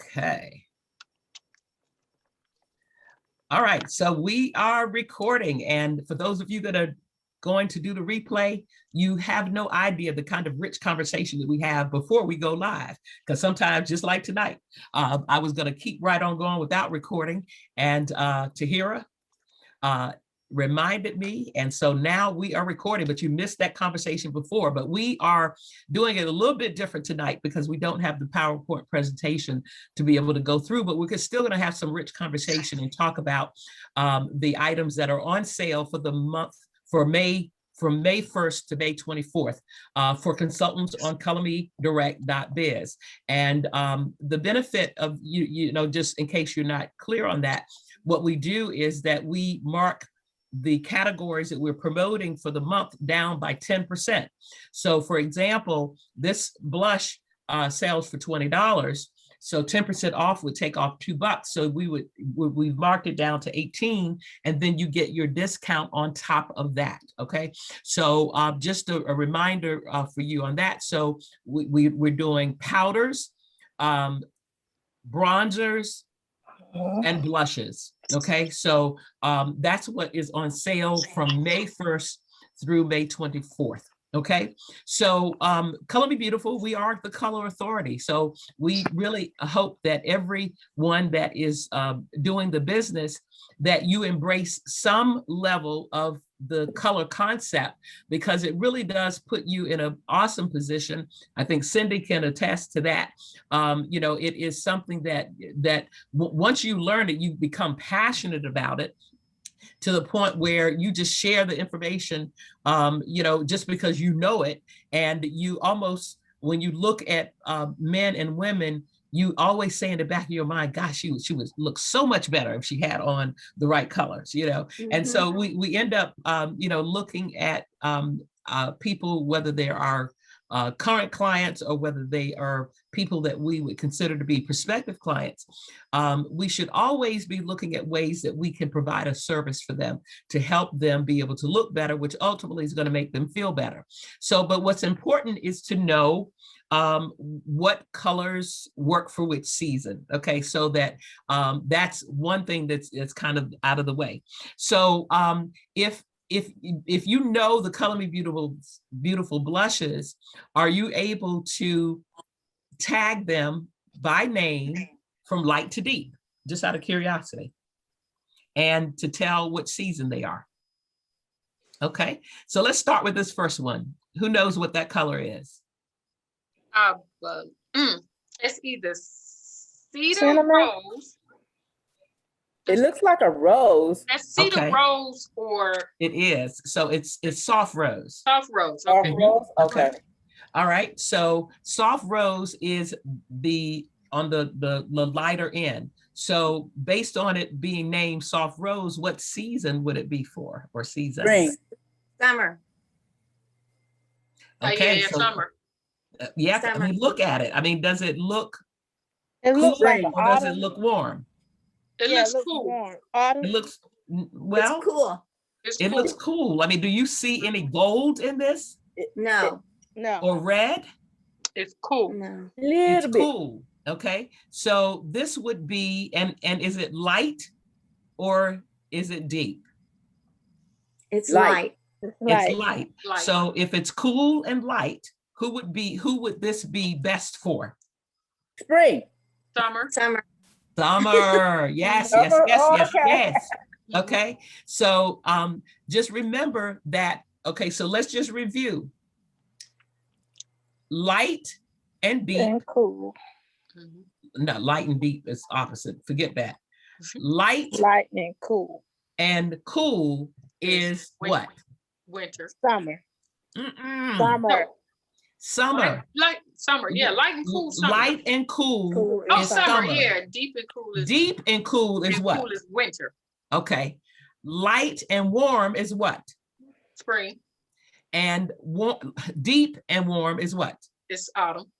Okay. All right, so we are recording, and for those of you that are going to do the replay, you have no idea the kind of rich conversation that we have before we go live. Because sometimes, just like tonight, I was going to keep right on going without recording, and Tahira reminded me, and so now we are recording, but you missed that conversation before. But we are doing it a little bit different tonight because we don't have the PowerPoint presentation to be able to go through, but we're still going to have some rich conversation and talk about the items that are on sale for the month for May, from May 1st to May 24th for consultants on colormedirect.biz. And the benefit of, you know, just in case you're not clear on that, what we do is that we mark the categories that we're promoting for the month down by 10%. So for example, this blush sells for $20. So 10% off would take off $2. So we've marked it down to 18, and then you get your discount on top of that. Okay. So just a reminder for you on that. So we're doing powders, bronzers, and blushes. Okay, so that's what is on sale from May 1st through May 24th. Okay, so Color Me Beautiful, we are the color authority. So we really hope that everyone that is doing the business, that you embrace some level of the color concept, because it really does put you in an awesome position. I think Cindy can attest to that. You know, it is something that once you learn it, you become passionate about it, to the point where you just share the information, you know, just because you know it. And you almost, when you look at men and women, you always say in the back of your mind, gosh, she would look so much better if she had on the right colors, you know? Mm-hmm. And so we end up, you know, looking at people, whether they are current clients or whether they are people that we would consider to be prospective clients. We should always be looking at ways that we can provide a service for them to help them be able to look better, which ultimately is going to make them feel better. So, but what's important is to know what colors work for which season. Okay, so that that's one thing that's kind of out of the way. So if you know the Color Me Beautiful blushes, are you able to tag them by name from light to deep, just out of curiosity, and to tell what season they are? Okay, so let's start with this first one. Who knows what that color is? It's either cedar rose. It looks like a rose. It's cedar rose, or it is. So it's soft rose. Soft rose. Okay. Soft rose. Okay. All right. So soft rose is on the lighter end. So based on it being named soft rose, what season would it be for, or season? Spring. Summer. Okay. Yeah, so, summer. Yeah. Summer. I mean, look at it. I mean, does it look? It looks like or does it look warm? It looks cool. Warm. It looks well. It's cool. It looks cool. I mean, do you see any gold in this? No. Or red? It's cool. No. It's cool. Okay. So this would be, and is it light or is it deep? It's light. It's light. So if it's cool and light, who would this be best for? Spring. Summer. Yes. Okay. So just remember that. Okay, so let's just review. Light and deep. And cool. No, light and deep is opposite. Forget that. Light and cool. And cool is what? Winter. Summer. Summer. Light summer. Yeah, light and cool summer. Light and cool is summer. Yeah, deep and cool is what? Cool is winter. Okay. Light and warm is what? Spring. And deep and warm is what? It's autumn.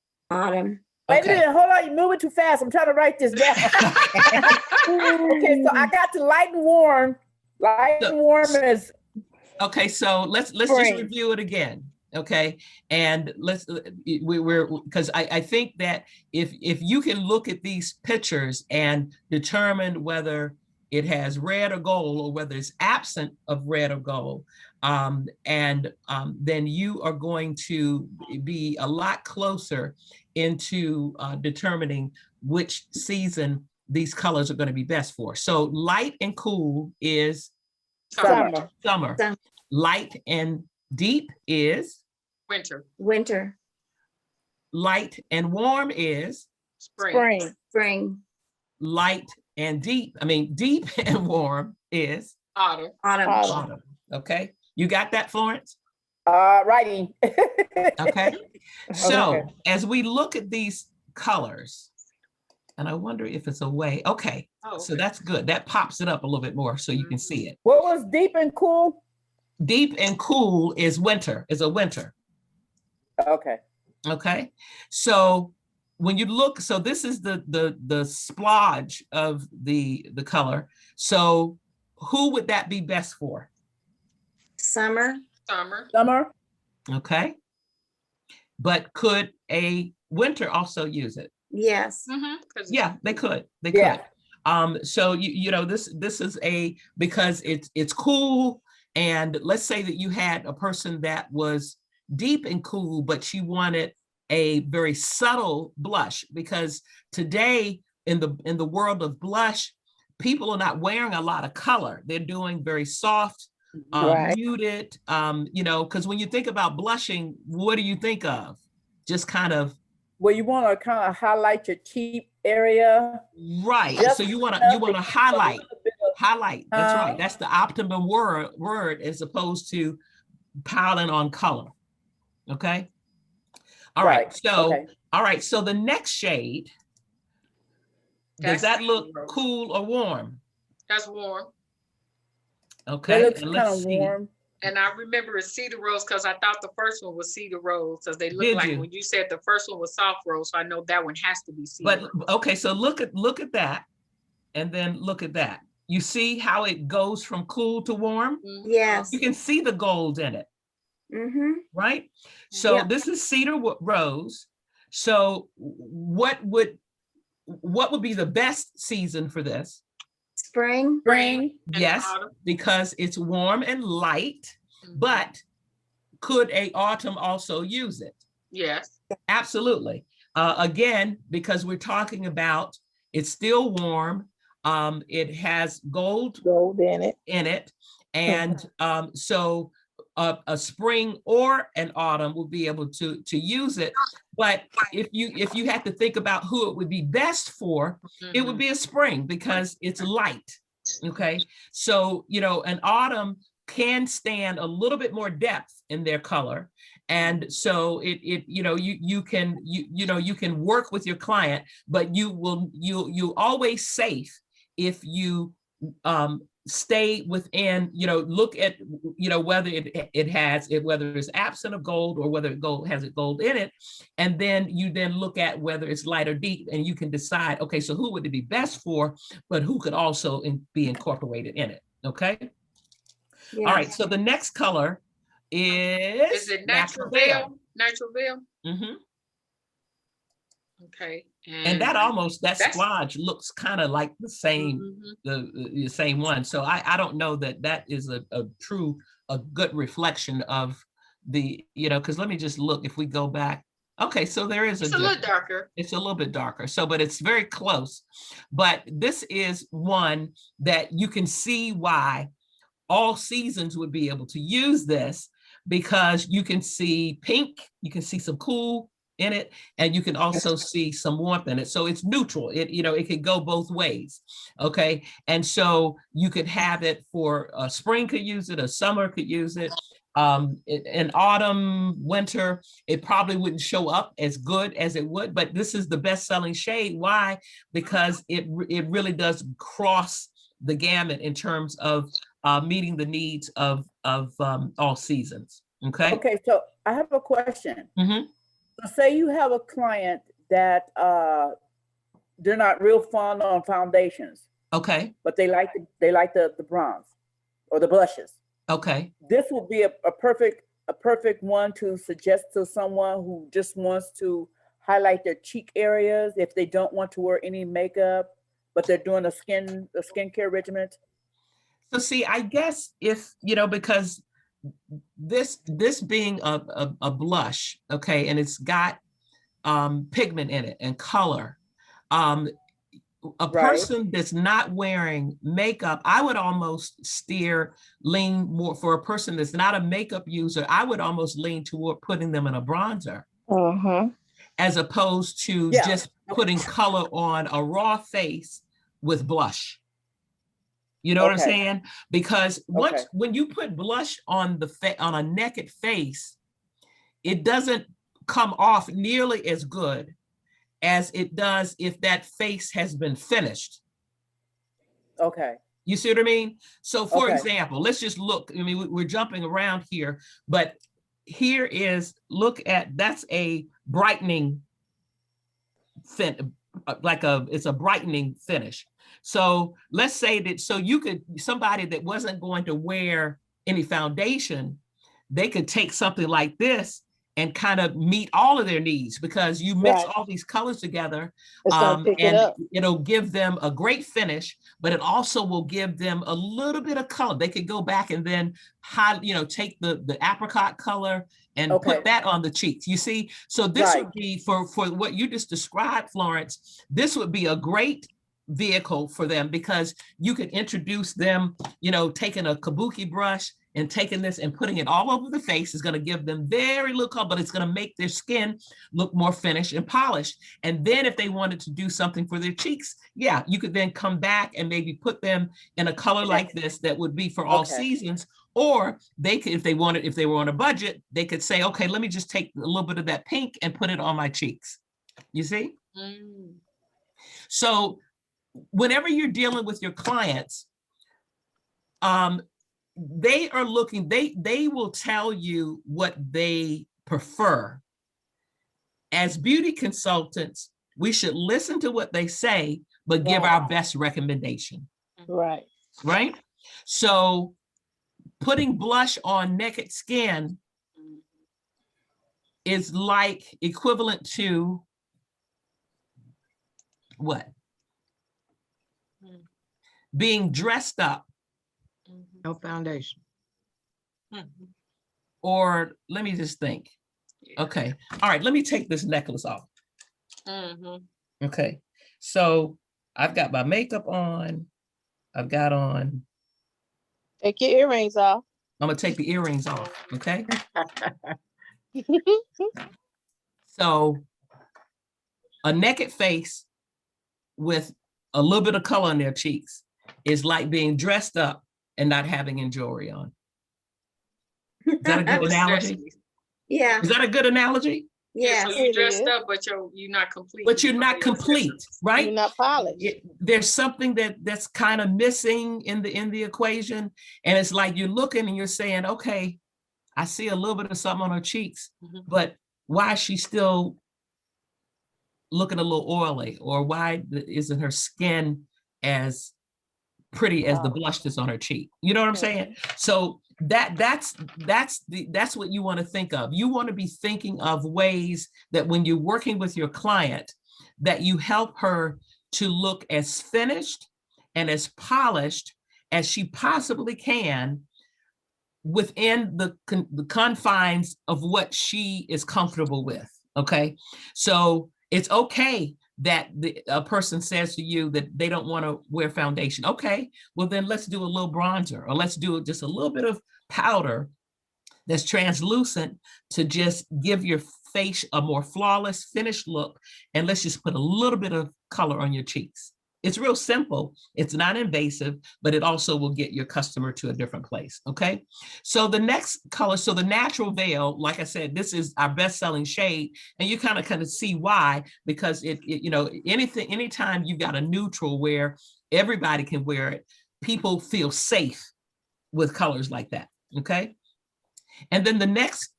Wait a minute, hold on, you're moving too fast. I'm trying to write this down. Okay, so I got to light and warm. Light and warm is. Okay, so let's just review it again. Okay, and we're because I think that if you can look at these pictures and determine whether it has red or gold or whether it's absent of red or gold, then you are going to be a lot closer into determining which season these colors are going to be best for. So light and cool is Summer. summer. Summer. Light and deep is Winter, Winter. light and warm is spring, Spring. Spring. light and deep. I mean, deep and warm is autumn, Autumn. Autumn. autumn. Okay, you got that, Florence? Righty. Okay. So Okay. as we look at these colors, and I wonder if it's a way. Okay, oh, so okay. that's good. That pops it up a little bit more so you can see it. What was deep and cool? Deep and cool is winter. Is a winter. Okay. Okay, so when you look, so this is the splodge of the color. So who would that be best for? Summer. Summer, Summer. Okay, but could a winter also use it? Yes. Yeah, they could. They Yeah. could. So you know this is because it's cool, and let's say that you had a person that was deep and cool, but she wanted a very subtle blush, because today in the world of blush, people are not wearing a lot of color. They're doing very soft, Right. muted, you know, because when you think about blushing, what do you think of? Just kind of Well, you want to kind of highlight your cheek area. right. Just So you want enough to to highlight. give a little bit of- Highlight, that's right. Uh, That's the optimum word as opposed to piling on color. Okay. All right. Right, So, okay. all right. So the next shade, does That's that look cedar rose. cool or warm? That's warm. Okay. That looks and kind let's of see. warm. And I remember it's cedar rose because I thought the first one was cedar rose, because they look Did like you? when you said the first one was soft rose, so I know that one has to be cedar. But okay, so look at that, and then look at that. You see how it goes from cool to warm? Mhm. Yes. You can see the gold in it, Mm-hmm. right? So Yeah. this is cedar rose. So what would be the best season for this? Spring. Spring. And Yes, autumn. because it's warm and light, Mhm. but could a autumn also use it? Yes, Absolutely. Again, because we're talking about it's still warm. It has gold Gold in it. in it, and so a spring or an autumn will be able to use it. But if you had to think about who it would be best for, it would Mhm. be a spring because it's light. Okay, so you know an autumn can stand a little bit more depth in their color, and so it you know you can you can work with your client, but you always safe if you stay within, you know, look at, you know, whether it has it, whether it's absent of gold or whether it has it gold in it. And then you then look at whether it's light or deep, and you can decide, okay, so who would it be best for, but who could also be incorporated in it. Okay. Yes. All right. So the next color Is it natural veil? Natural veil? Mm-hmm. Okay. And that that's- splodge looks kind of like the same, Mhm. the same one. So I don't know that is a good reflection of the, you know, because let me just look, if we go back. Okay, so there is It's a little difference. darker. It's a little bit darker. So, but it's very close. But this is one that you can see why all seasons would be able to use this, because you can see pink, you can see some cool in it, and you can also see some warmth in it. So it's neutral. It, you know, it could go both ways. Okay. And so you could have it for spring could use it, a summer could use it. In autumn, winter, it probably wouldn't show up as good as it would, but this is the best selling shade. Why? Because it really does cross the gamut in terms of meeting the needs of all seasons. Okay. Okay, so I have a question. Mhm. So say you have a client that they're not real fond on foundations, Okay. but they like the bronze or the blushes. Okay. This will be a perfect a perfect one to suggest to someone who just wants to highlight their cheek areas if they don't want to wear any makeup, but they're doing a skincare regimen? So see, I guess if, because this being a blush, okay, and it's got pigment in it and color, a Right. person that's not wearing makeup, I would almost lean more for a person that's not a makeup user. I would almost lean toward putting them in a bronzer as opposed to Yeah. just putting color on a raw face with blush. You know what I'm Okay. saying? Because when you put blush on on a naked face, it doesn't come off nearly as good as it does if that face has been finished. Okay. You see what I mean? So for Okay. example, let's just look, I mean, we're jumping around here, but here is, that's a brightening it's a brightening finish. So let's say that, somebody that wasn't going to wear any foundation, they could take something like this and kind of meet all of their needs, because you mix all these colors together, and it'll give them a great finish, but it also will give them a little bit of color. They could go back and then take the apricot color and put that on the cheeks. You see, so this would be for what you just described, Florence. This would be a great vehicle for them, because you could introduce them, taking a kabuki brush and taking this and putting it all over the face is going to give them very little color, but it's going to make their skin look more finished and polished. And then if they wanted to do something for their cheeks, yeah, you could then come back and maybe put them in a color like this that would be for all seasons. Or they could, if they were on a budget, they could say, okay, let me just take a little bit of that pink and put it on my cheeks. You see? Mm. So whenever you're dealing with your clients, they are looking, they will tell you what they prefer. As beauty consultants, we should listen to what they say, but give our best recommendation. Right. Right? So putting blush on naked skin is like equivalent to what? Being dressed up. No foundation. Mhm. Or let me just think. Okay. All right. Let me take this necklace off. Mhm. Okay. So I've got my makeup on. I've got on. Take your earrings off. I'm going to take the earrings off. Okay. So a naked face with a little bit of color on their cheeks is like being dressed up and not having any jewelry on. Is that a good analogy? Yeah, Is that a good analogy? yeah. So you It dressed is. up, but you're not complete. But you're not complete, right? You're not polished. There's something that's kind of missing in the equation, and it's like you're looking and you're saying, okay, I see a little bit of something on her cheeks, Mhm. but why is she still looking a little oily, or why isn't her skin as pretty as the blush that's on her cheek? You know what I'm saying? So that's what you want to think of. You want to be thinking of ways that when you're working with your client, that you help her to look as finished and as polished as she possibly can within the confines of what she is comfortable with. Okay, so it's okay that a person says to you that they don't want to wear foundation. Okay, well then let's do a little bronzer, or let's do just a little bit of powder that's translucent to just give your face a more flawless finished look. And let's just put a little bit of color on your cheeks. It's real simple. It's not invasive, but it also will get your customer to a different place. Okay. So the next color, so the natural veil, like I said, this is our best-selling shade, and you kind of see why, because anytime you've got a neutral where everybody can wear it, people feel safe with colors like that. Okay. And then the next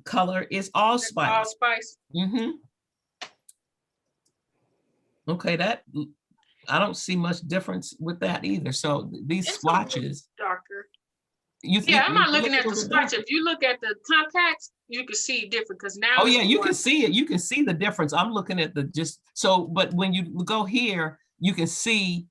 color is allspice. Allspice. Mm-hmm. Okay, that I don't see much difference with that either. So these It's a little swatches, darker. Yeah, I'm not looking look at the over swatch. there. If you look at the compacts, you can see different, because now. Oh, it's yeah, you can going- see it. You can see the difference. I'm looking at the just, so, but when you go here, you can see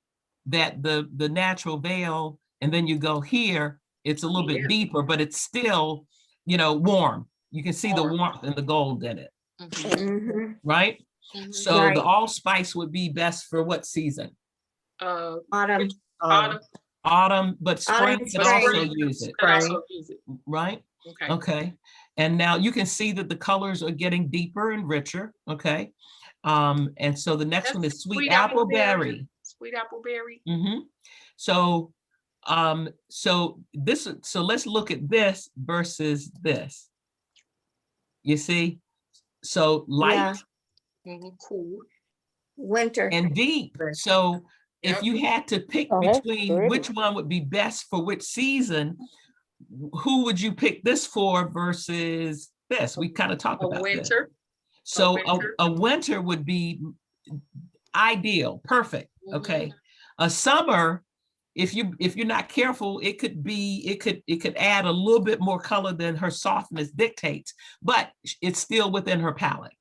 that the natural veil, and then you go here, it's a little Yeah. bit deeper, but it's still, warm. You can see the Warm. warmth and the gold in it, Mhm, Mm-hmm. right? mhm. So the Right. allspice would be best for what season? Uh, Autumn. autumn, Autumn, but spring Autumn, can but also spring. use it, could also use it. right? Okay. Okay, and now you can see that the colors are getting deeper and richer, okay? And so the next one That's is sweet appleberry. Sweet appleberry. Mm-hmm. So, so let's look at this versus this. You see? So Yeah. light Cool. Winter. and deep. Right. So if Yep. you had to pick Oh, that's between pretty. which one would be best for which season, who would you pick this for versus this? We kind of talked A about this. winter. So winter. a winter would be ideal, perfect, okay? A summer, if you're not careful, it could add a little bit more color than her softness dictates, but it's still within her palette.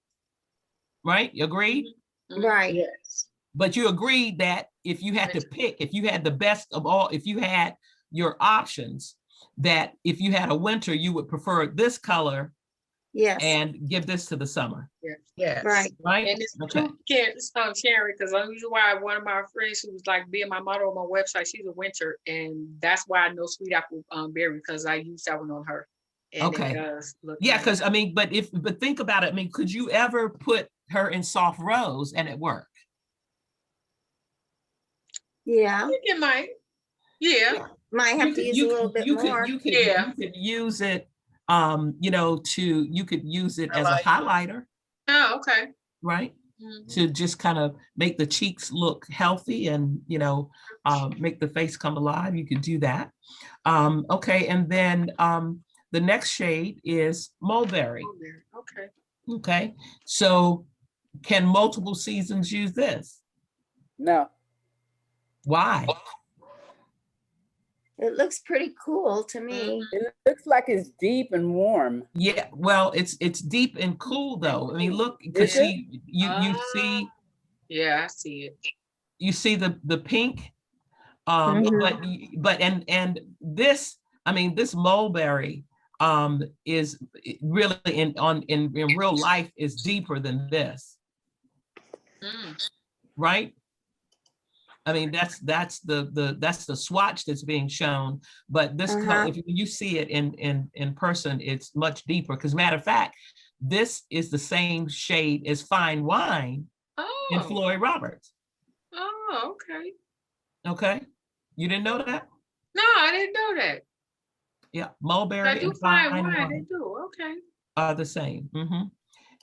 Right? You agree? Mhm. Right. Yes. But you agree that if you had to pick, if you had the best of all, if you had your options, that if you had a winter, you would prefer this color Yes. and give this to the summer, Yes. Right. right? And it's Okay. true, Sharon, because the reason why one of my friends who was like being my model on my website, she's a winter, and that's why I know sweet apple berry, because I used that one on her. And Okay. it does look Yeah, nice. because I mean, but think about it. I mean, could you ever put her in soft rose and it work? Yeah. I think it might. Yeah. Might have to use a little bit more. You Yeah. could use it, you could use it as a Highlight. highlighter, Oh, okay. right? Mhm. To just kind of make the cheeks look healthy and, make the face come alive. You could do that. Okay, and then the next shade is mulberry. Okay. Okay, so can multiple seasons use this? No, Why? It looks pretty cool to me. it looks like it's deep and warm. Yeah, well, it's deep and cool though. I mean, look, because Is it? see, you Yeah, I see it. see the pink, Mhm. but and this, I mean, this mulberry is really in real life is deeper than this, Mm. right? I mean, that's the swatch that's being shown, but this color, if you see it in person, it's much deeper. Because matter of fact, this is the same shade as Fine Wine in Oh. Floyd Roberts. Oh, okay. Okay, you didn't know that? No, I didn't know that. Yeah, I mulberry do and find Fine wine. They Wine do. Okay. are the same.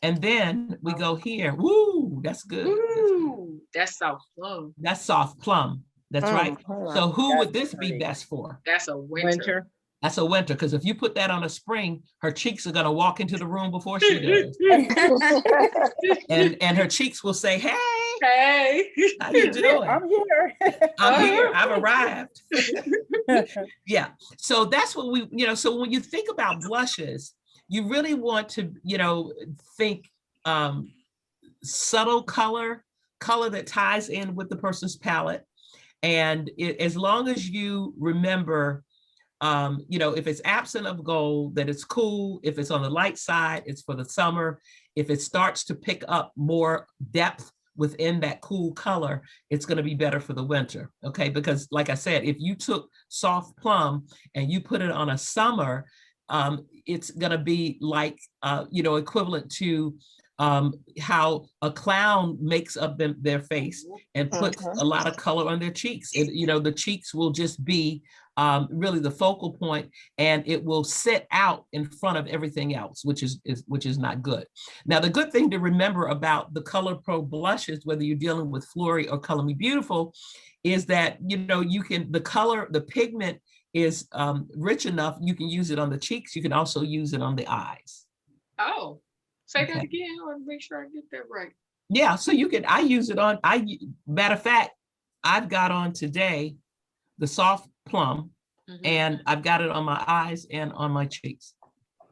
And then we go here. Woo, that's good. That's good. Ooh, that's soft plum. That's soft plum. That's right. So who would That's this be pretty. best for? That's a winter. Winter. That's a winter, because if you put that on a spring, her cheeks are gonna walk into the room before she does. And her cheeks will say, hey, Hey. how you doing? I'm here. I'm here, I've arrived. Yeah, so that's what so when you think about blushes, you really want to, think subtle color that ties in with the person's palette. And as long as you remember, if it's absent of gold, that it's cool. If it's on the light side, it's for the summer. If it starts to pick up more depth within that cool color, it's going to be better for the winter. Okay, because like I said, if you took soft plum and you put it on a summer, it's going to be like, equivalent to how a clown makes up their face and puts a lot of color on their cheeks. The cheeks will just be really the focal point, and it will sit out in front of everything else, which is not good. Now, the good thing to remember about the Color Pro blushes, whether you're dealing with Flori or Color Me Beautiful, is that the pigment is rich enough. You can use it on the cheeks. You can also use it on the eyes. Oh, say that Okay. again. I want to make sure I get that right. Yeah, so I use it on, matter of fact, I've got on today the soft plum, Mhm. and I've got it on my eyes and on my cheeks.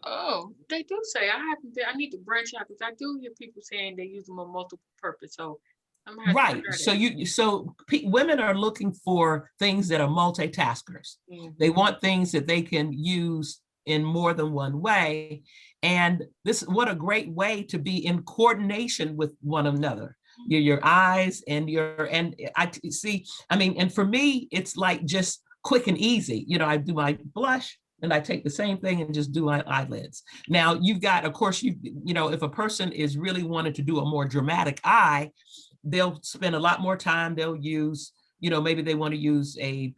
Oh, they do say I need to branch out because I do hear people saying they use them on multiple purpose. So I'm gonna have to Right. try So that. women are looking for things that are multitaskers. They Mhm. want things that they can use in more than one way. And what a great way to be in coordination with one another. Your eyes and and for me, it's like just quick and easy. I do my blush and I take the same thing and just do my eyelids. Now you've got, of course, if a person is really wanting to do a more dramatic eye, they'll spend a lot more time. They'll use, maybe they want to use a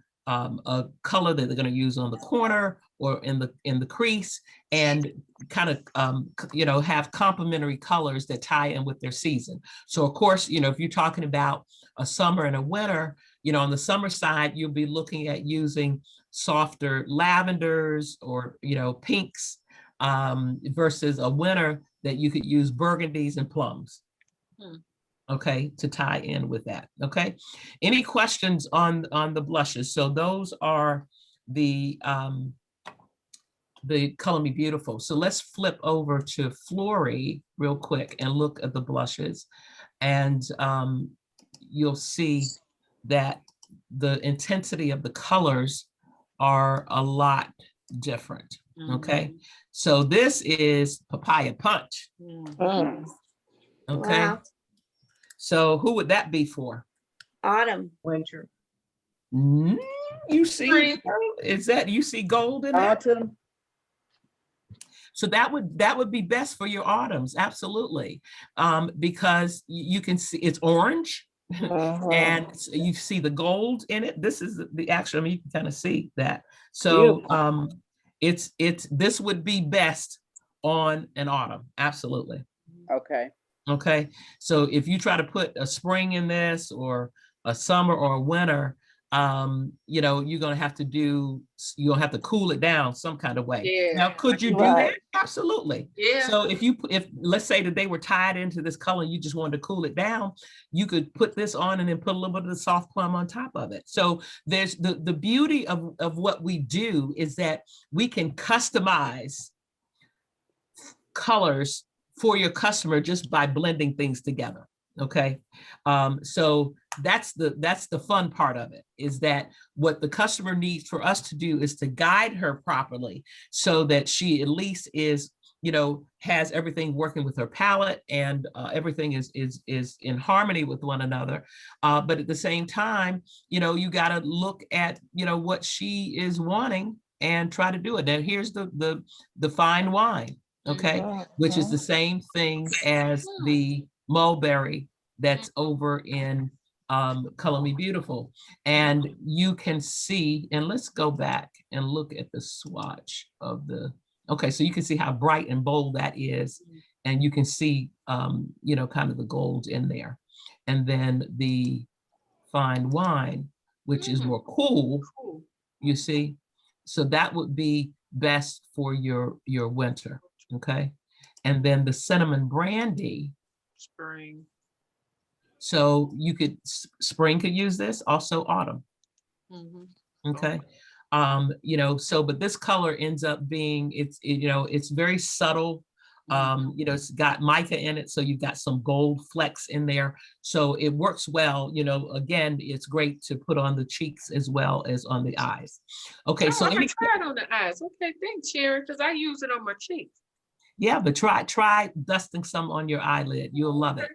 color that they're going to use on the corner or in the crease, and kind of have complementary colors that tie in with their season. So of course, if you're talking about a summer and a winter, on the summer side, you'll be looking at using softer lavenders or pinks, versus a winter that you could use burgundies and plums. Okay, to tie in with that. Okay, any questions on the blushes? So those are the Color Me Beautiful. So let's flip over to Flori real quick and look at the blushes, and you'll see that the intensity of the colors are a lot different. Okay, so this is Papaya Punch. Mm. Okay. Wow. So who would that be for? Autumn. Winter. You see, Spring. you see gold in that? Autumn. So that would be best for your autumns, absolutely, because you can see it's orange, and you see the gold in it. This is the actual. I mean, you can kind of see that. So this would be best on an autumn, absolutely. Okay. Okay, so if you try to put a spring in this or a summer or a winter, you're gonna have to cool it down some kind of way. Yeah. Now, could you do Right. that? Absolutely. Yeah. So if let's say that they were tied into this color and you just wanted to cool it down, you could put this on and then put a little bit of the soft plum on top of it. So there's the beauty of what we do is that we can customize colors for your customer just by blending things together. Okay, so that's the fun part of it, is that what the customer needs for us to do is to guide her properly so that she at least is, has everything working with her palette, and everything is in harmony with one another. But at the same time, you got to look at what she is wanting and try to do it. Now here's the fine wine. Okay, which is the same thing as the mulberry that's over in Color Me Beautiful. And you can see, and let's go back and look at the swatch of okay, so you can see how bright and bold that is. And you can see, kind of the gold in there. And then the fine wine, which is more cool, you see. So that would be best for your winter. Okay, and then the cinnamon brandy. Spring. So spring could use this, also autumn. Okay, but this color ends up being, it's very subtle. It's got mica in it, so you've got some gold flecks in there. So it works well. Again, it's great to put on the cheeks as well as on the eyes. Okay, so I'm gonna try it on the eyes. Okay, thanks, Sherry, because I use it on my cheeks. Yeah, but try dusting some on your eyelid. You'll love it.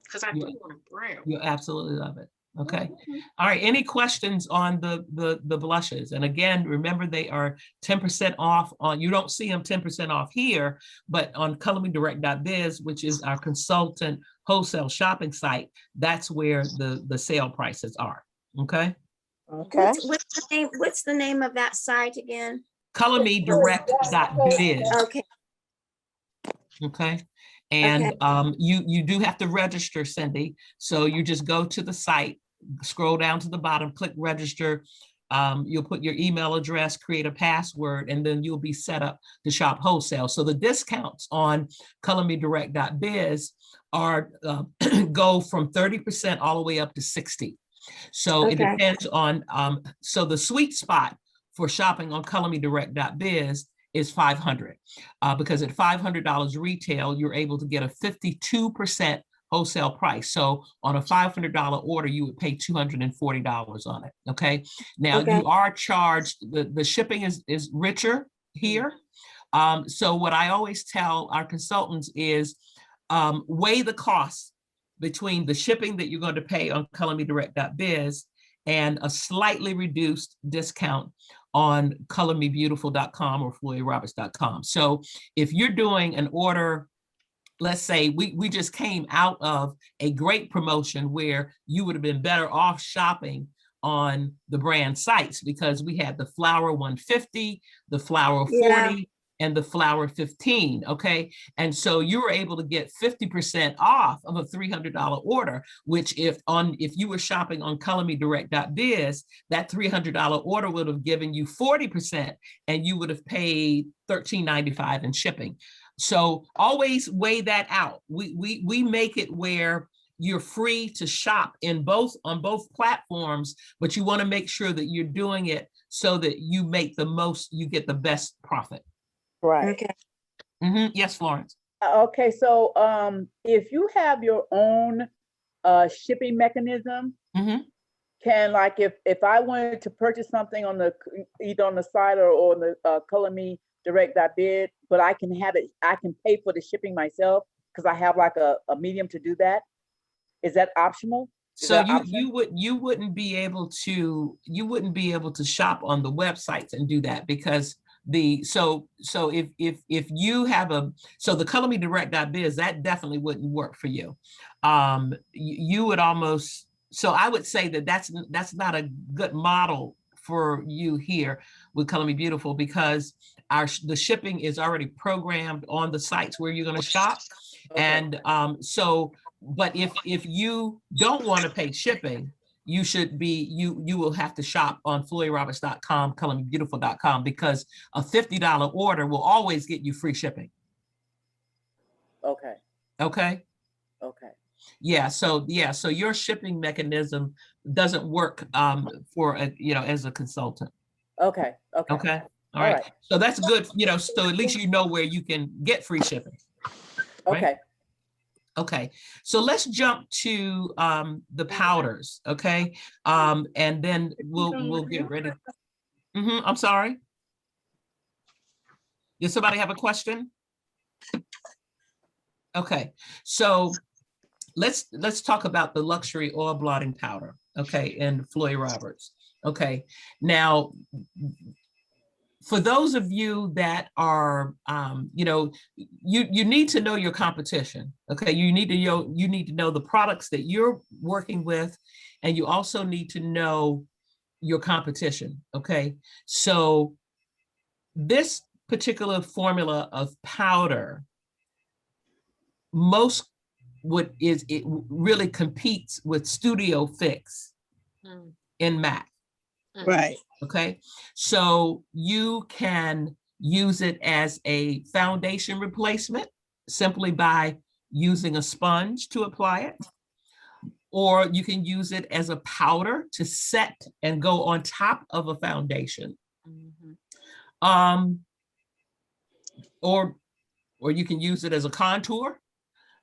Because I do want a brown. You'll absolutely love it. Okay. All right. Any questions on the blushes? And again, remember, they are 10% off on, you don't see them 10% off here, but on colormedirect.biz, which is our consultant wholesale shopping site, that's where the sale prices are. Okay. Okay. What's the name of that site again? colormedirect.biz. Okay. Okay. And you do have to register, Cindy. So you just go to the site, scroll down to the bottom, click register. You'll put your email address, create a password, and then you'll be set up to shop wholesale. So the discounts on colormedirect.biz are go from 30% all the way up to 60%. So it Okay. depends on, so the sweet spot for shopping on colormedirect.biz is 500, because at $500 retail, you're able to get a 52% wholesale price. So on a $500 order, you would pay $240 on it. Okay. Now Okay. you are charged, the shipping is richer here. So what I always tell our consultants is weigh the cost between the shipping that you're going to pay on colormedirect.biz and a slightly reduced discount on colormebeautiful.com or floydroberts.com. So if you're doing an order, let's say we just came out of a great promotion where you would have been better off shopping on the brand sites, because we had the Flower 150, the Flower 40, Yeah. and the Flower 15, okay? And so you were able to get 50% off of a $300 order, which if you were shopping on colormedirect.biz, that $300 order would have given you 40%, and you would have paid $13.95 in shipping. So always weigh that out. We make it where you're free to shop on both platforms, but you want to make sure that you're doing it so that you make the most, you get the best profit. Right. Okay. Yes, Florence. Okay, so if you have your own shipping mechanism, Mhm. can, like, if I wanted to purchase something on the either on the site or on the colormedirect.biz, but I can pay for the shipping myself because I have like a medium to do that. Is that optional? Is So that an you wouldn't be able to shop on the websites and do that, because so if you have the colormedirect.biz, that definitely wouldn't work for you. You would almost, so I would say that's not a good model for you here with Color Me Beautiful, because the shipping is already programmed on the sites where you're going to shop. Okay. And but if you don't want to pay shipping, you will have to shop on floydroberts.com, colormebeautiful.com, because a $50 order will always get you free shipping. Okay. Okay. Okay. Yeah. So your shipping mechanism doesn't work for as a consultant. Okay. Okay. Okay. All All right. right. So that's good. So at least you know where you can get free shipping. Right? Okay. Okay, so let's jump to the powders, okay? And then we'll get ready. I'm sorry. Did somebody have a question? Okay, so let's talk about the luxury oil blotting powder, okay, and Floyd Roberts. Okay, now for those of you that are, you need to know your competition. Okay, you need to know the products that you're working with, and you also need to know your competition. Okay, so this particular formula of powder, it really competes with Studio Fix in MAC. Right. Okay, so you can use it as a foundation replacement simply by using a sponge to apply it, or you can use it as a powder to set and go on top of a foundation. Or you can use it as a contour.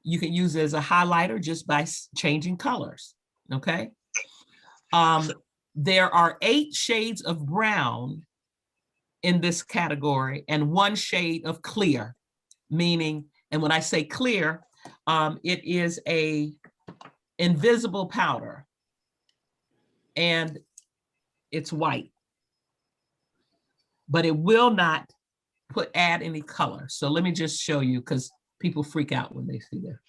You can use it as a highlighter just by changing colors. Okay. There are 8 shades of brown in this category and 1 shade of clear, meaning, and when I say clear, it is a invisible powder and it's white, but it will not add any color. So let me just show you, because people freak out when they see that.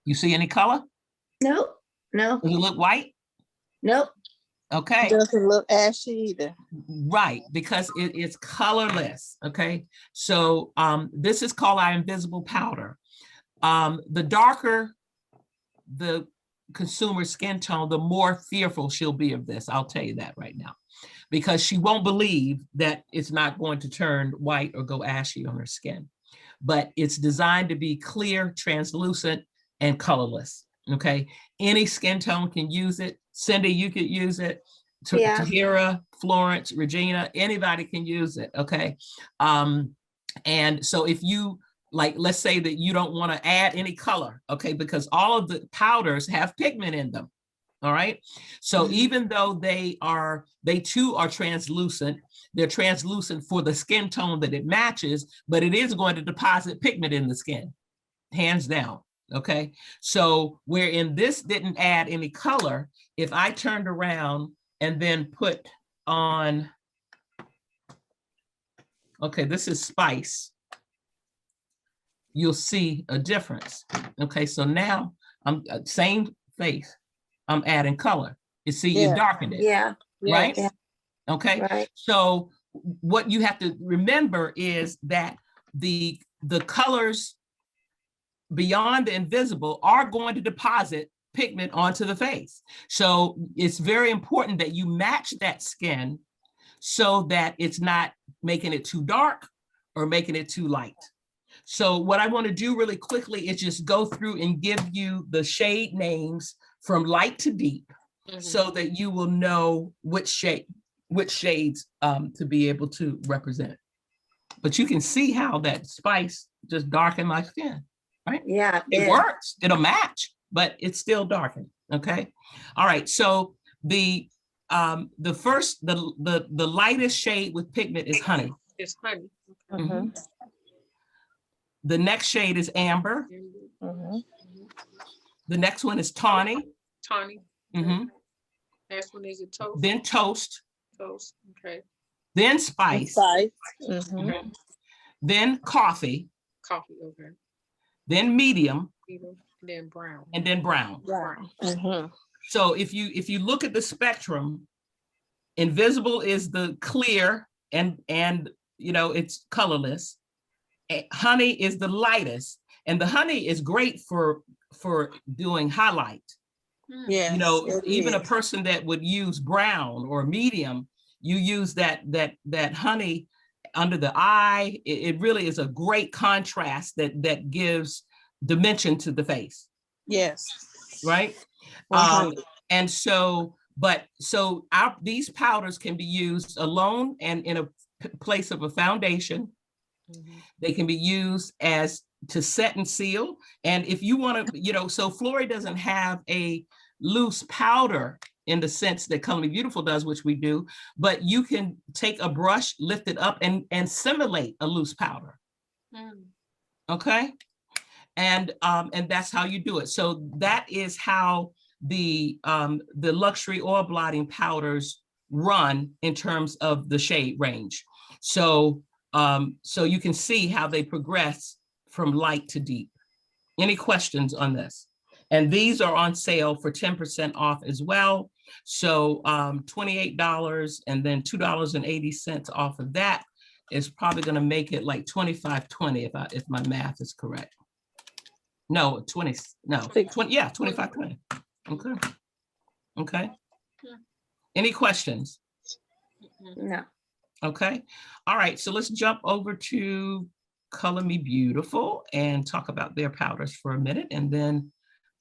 You see any color? Nope, no, Does it look white? nope. Okay. Doesn't look ashy either. Right, because it is colorless. Okay, so this is called our invisible powder. The darker the consumer skin tone, the more fearful she'll be of this. I'll tell you that right now, because she won't believe that it's not going to turn white or go ashy on her skin. but it's designed to be clear, translucent, and colorless. Okay, any skin tone can use it. Cindy, you could use it. Yeah. Tahira, Florence, Regina, anybody can use it. Okay, and so if you like, let's say that you don't want to add any color, okay, because all of the powders have pigment in them. All right. So even though they too are translucent, they're translucent for the skin tone that it matches, but it is going to deposit pigment in the skin, hands down. Okay. So wherein this didn't add any color, if I turned around and then put on, okay, this is Spice, you'll see a difference. Okay. So now I'm same face. I'm adding color. You see, you Yeah. darkened it, Yeah, right? yeah. Okay. Right. So what you have to remember is that the colors beyond the invisible are going to deposit pigment onto the face. So it's very important that you match that skin so that it's not making it too dark or making it too light. So what I want to do really quickly is just go through and give you the shade names from light to deep, so that you will know which shades to be able to represent. But you can see how that Spice just darkened my skin, right? Yeah. It works, it'll match, but it's still darkened. Okay. All right. So the first, the lightest shade with pigment is honey. It's honey. Mhm, The next shade is amber. mhm. The next one is tawny. Tawny. Mhm. Next one is a toast. Then toast. Toast. Okay. Then spice. Spice. Mhm. Mhm. Then coffee. Coffee. Okay. Then medium, Either. Then brown. and then brown. Brown. Mhm. So if you look at the spectrum, invisible is the clear and it's colorless. Honey is the lightest, and the honey is great for doing highlight. Yes. it Even a is. person that would use brown or medium, you use that honey under the eye. It really is a great contrast that gives dimension to the face, Yes. right? 100. And so these powders can be used alone and in a place of a foundation. They can be used as to set and seal. And if you want to, so Flori doesn't have a loose powder in the sense that Color Me Beautiful does, which we do, but you can take a brush, lift it up and simulate a loose powder. Okay. And that's how you do it. So that is how the luxury oil blotting powders run in terms of the shade range. So you can see how they progress from light to deep. Any questions on this? And these are on sale for 10% off as well. So $28 and then $2.80 off of that is probably going to make it like $25.20 if my math is correct. No, 20, no, 20, yeah, $25.20. Okay. Okay. Any questions? No. Okay. All right. So let's jump over to Color Me Beautiful and talk about their powders for a minute, and then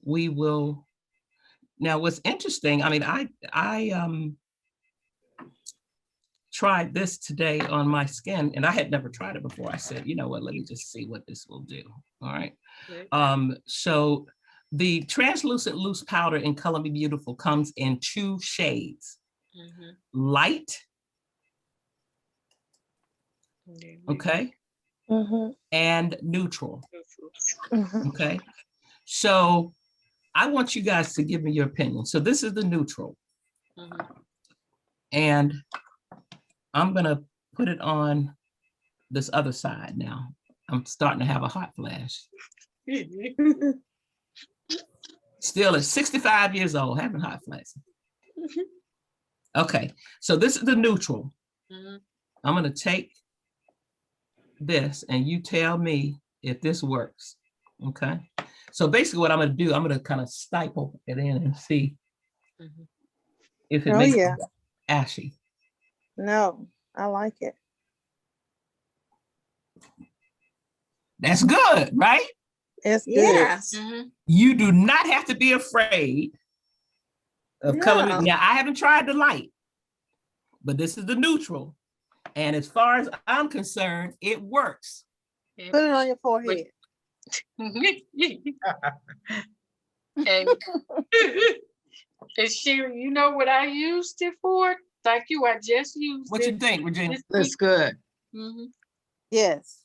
we will. Now, what's interesting, I mean, I tried this today on my skin, and I had never tried it before. I said, you know what, let me just see what this will do. All right. So the translucent loose powder in Color Me Beautiful comes in 2 shades, light, okay, and neutral, okay. So I want you guys to give me your opinion. So this is the neutral, and I'm gonna put it on this other side now. I'm starting to have a hot flash. Still at 65 years old, having hot flashes. Okay, so this is the neutral. I'm gonna take this and you tell me if this works, okay? So basically what I'm gonna do, I'm gonna kind of stipple it in and see if it makes it ashy. No, I like it. That's good, right? It's good. Yes. You do not have to be afraid of color. No. Now, I haven't tried the light, but this is the neutral. And as far as I'm concerned, it works. Put it on your forehead. And and Sherry, you know what I used it for? Like you, I just used What it. you think, Regina? this That's week. good. Mhm. Yes.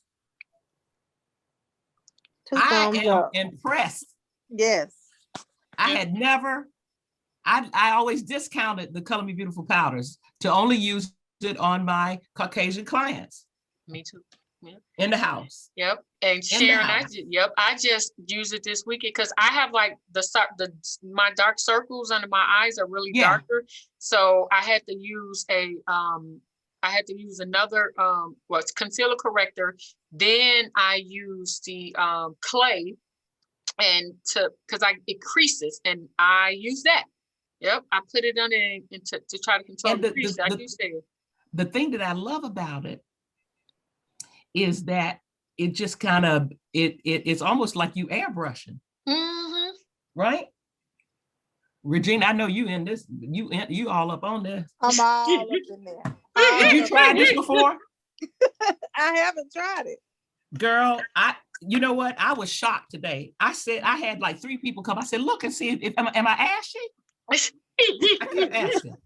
Two I thumbs am up. impressed. Yes. I Yeah. had never, I always discounted the Color Me Beautiful powders to only use it on my Caucasian clients Me too. in the house. Yep. And the Sharon, house. I just use it this weekend because I have like my dark circles under my eyes are really Yeah. darker. So I had to use another what's concealer corrector. Then I used the clay and because it creases and I use that. Yep. I put it under and to try to control And the crease, like the- you said. The thing that I love about it is that it just kind of, it's almost like you airbrushing, Mhm. right? Regina, I know you in this, you all up on this. I'm all up in there. Did you try this before? I haven't tried it. Girl, you know what? I was shocked today. I said, I had like 3 people come. I said, look and see if am I ashy? I kept asking.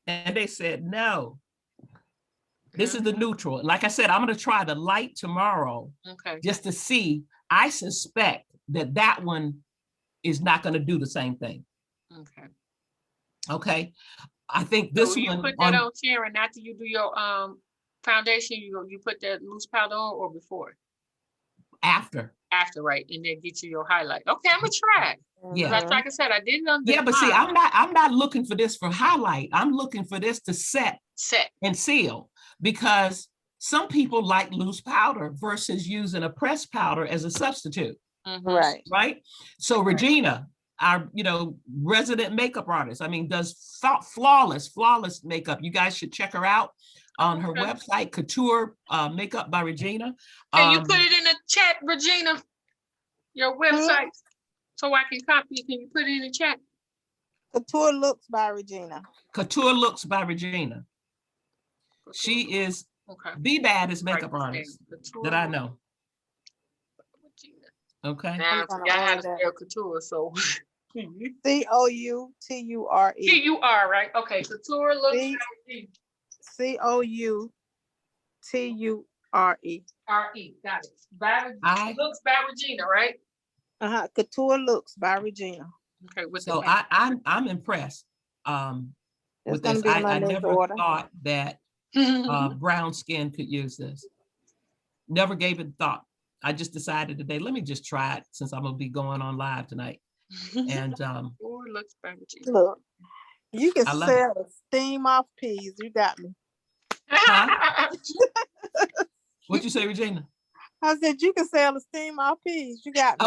And they said, no. This is the neutral. Like I said, I'm going to try the light tomorrow Okay. just to see. I suspect that one is not going to do the same thing. Okay. Okay. I think this So you one put that on Sharon after you do your foundation, you put that loose powder on or before? after. After, right? And then get you your highlight. Okay, I'm gonna try it. Yeah. Like I said, I did it on the Yeah, but see, time I'm not looking for this for highlight. I'm looking for this to set set. and seal, because some people like loose powder versus using a pressed powder as a substitute, Mhm. Right. right? So Regina, our resident makeup artist, does flawless makeup. You guys should check her out on her Okay. website, Couture Makeup by Regina. Can you put it in the chat, Regina? Your website, so I can copy it. Can you put it in the chat? Couture Looks by Regina. Couture Looks by Regina. She is Okay. the baddest makeup Right, artist Couture that I know. Regina. Okay. Now I I'm gonna forgot how to order that. spell couture, so. COUTURE. T-U-R, right? Okay, couture looks See? COUTURE. R-E, got it. By, I- looks by Regina, right? Couture Looks by Regina. Okay, with So the I'm impressed It's with gonna this. be in my I next never order. thought that brown skin could use this. Never gave it thought. I just decided today, let me just try it since I'm gonna be going on live tonight. And Couture looks by Regina. Look, you can I love sell the steam off peas. You got me. what you say, Regina? I said you can sell the steam off peas. You got me.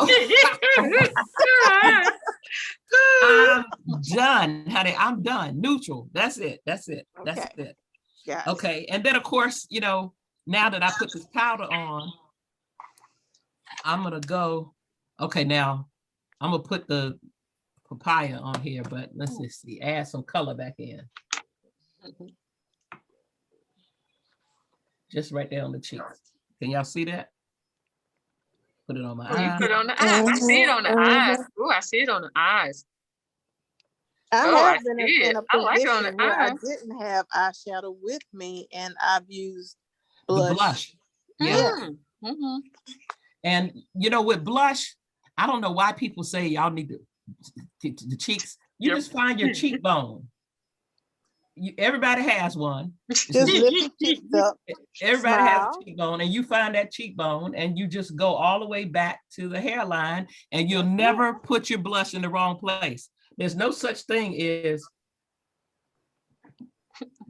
Oh, I'm done, honey. I'm done. Neutral. That's it. That's it. That's Okay. it. Got it. Okay. And then of course, now that I put this powder on, I'm gonna go. Okay, now I'm gonna put the papaya on here, but let's just see. Add some color back in. Just right there on the cheeks. Can y'all see that? Put it on my Oh, you eye. put it on the eyes. I see it on the eyes. Oh, I see it on the eyes. I Oh, I have been see in a it. I like it on the position where I eyes. didn't have eyeshadow with me, and I've used The blush. blush. Yeah. Mhm. And with blush, I don't know why people say y'all need the cheeks. You Yep. just find your cheekbone. Everybody has one. Just lift your cheeks up. Everybody has Smile. a cheekbone, and you find that cheekbone and you just go all the way back to the hairline, and you'll never put your blush in the wrong place. There's no such thing as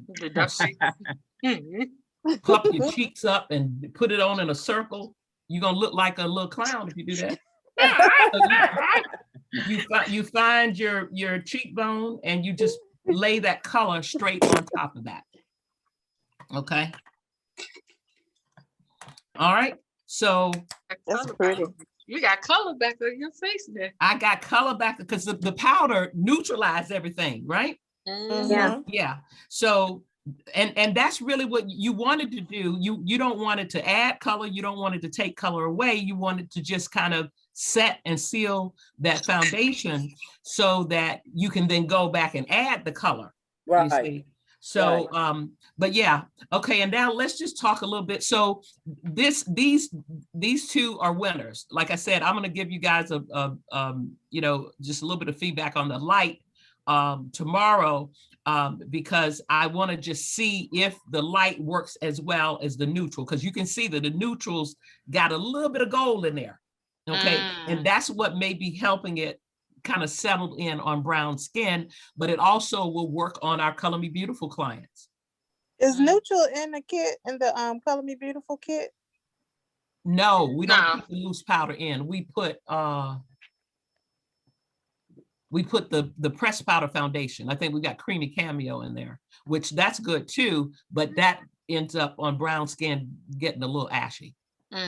The duck shape. Mhm. puff your cheeks up and put it on in a circle. You're gonna look like a little clown if you do that. You find your cheekbone and you just lay that color straight on top of that. Okay. All right. So That's Color pretty. back. You got color back on your face there. I got color back because the powder neutralized everything, right? Yeah. Yeah. So, and that's really what you wanted to do. You don't want it to add color. You don't want it to take color away. You want it to just kind of set and seal that foundation so that you can then go back and add the color. You Right. see? So, but yeah, okay. And now let's just talk a little bit. So these two are winners. Like I said, I'm going to give you guys you know, just a little bit of feedback on the light tomorrow, because I want to just see if the light works as well as the neutral, because you can see that the neutrals got a little bit of gold in there. Okay. And that's what may be helping it kind of settled in on brown skin, but it also will work on our Color Me Beautiful clients. Is neutral in the kit, in the Color Me Beautiful kit? No, we don't No. put the loose powder in. We put the pressed powder foundation. I think we got Creamy Cameo in there, which that's good too, but that ends up on brown skin getting a little ashy.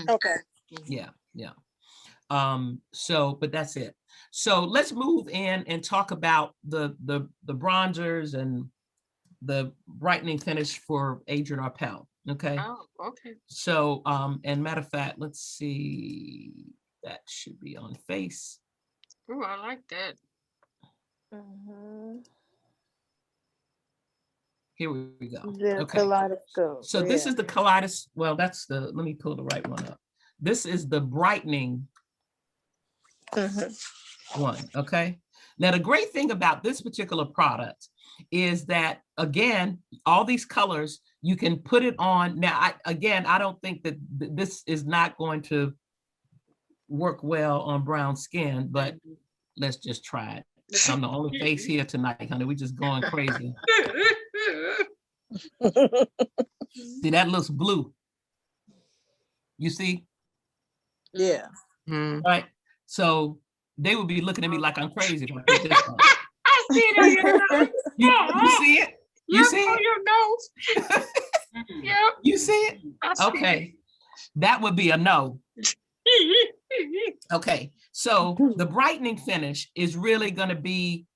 Okay. Yeah. So, but that's it. So let's move in and talk about the bronzers and the brightening finish for Adrian Arpel. Okay. Oh, okay. So, and matter of fact, let's see, that should be on face. Oh, I like that. Here we go. The Okay. kaleidoscope. So this is the kaleidoscope. Well, that's the, let me pull the right one up. This is the brightening one, okay? Now, the great thing about this particular product is that, again, all these colors, you can put it on. Now, I don't think that this is not going to work well on brown skin, but let's just try it. I'm the only face here tonight, honey. We just going crazy. See, that looks blue. You see? Yeah. Right? So they would be looking at me like I'm crazy. If I put this on. I see it on your nose. You see it? You Yep, see on it? your nose. Yep. You see it? I see Okay. That would be a no. it. Okay. So the brightening finish is really going to be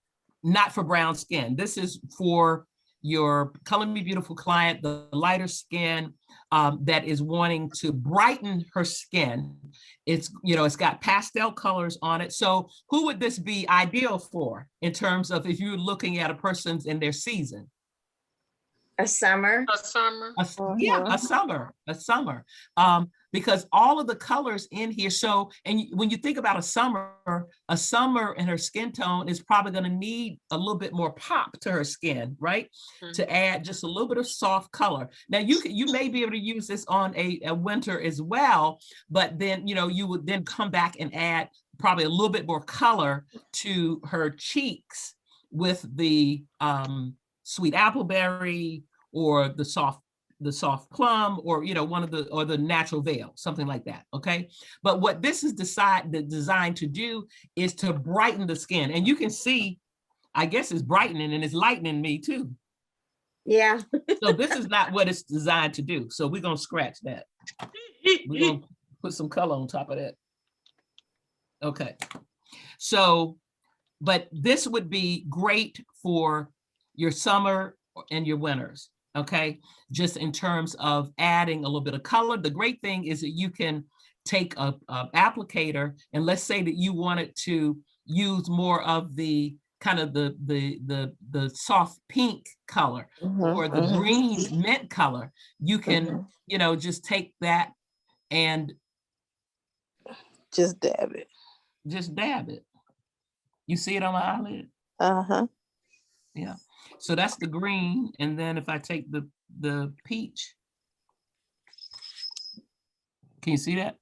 not for brown skin. This is for your Color Me Beautiful client, the lighter skin that is wanting to brighten her skin. It's, you know, it's got pastel colors on it. So who would this be ideal for in terms of if you're looking at a person's in their season? A summer. A summer. Yeah, a summer. Because all of the colors in here. So, and when you think about a summer in her skin tone is probably going to need a little bit more pop to her skin, right? To add just a little bit of soft color. Now you may be able to use this on a winter as well, but then, you know, you would then come back and add probably a little bit more color to her cheeks with the sweet appleberry or the soft plum, or, you know, or the natural veil, something like that. Okay. But what this is designed to do is to brighten the skin. And you can see, I guess it's brightening and it's lightening me too. Yeah. So this is not what it's designed to do. So we're going to scratch that. We're going to put some color on top of that. Okay. So, but this would be great for your summer and your winters. Okay, just in terms of adding a little bit of color. The great thing is that you can take a applicator, and let's say that you wanted to use more of the kind of the soft pink color or the green mint color. You can, you know, just take that and Just dab it. just dab it. You see it on my eyelid? Yeah. So that's the green. And then if I take the peach, can you see that?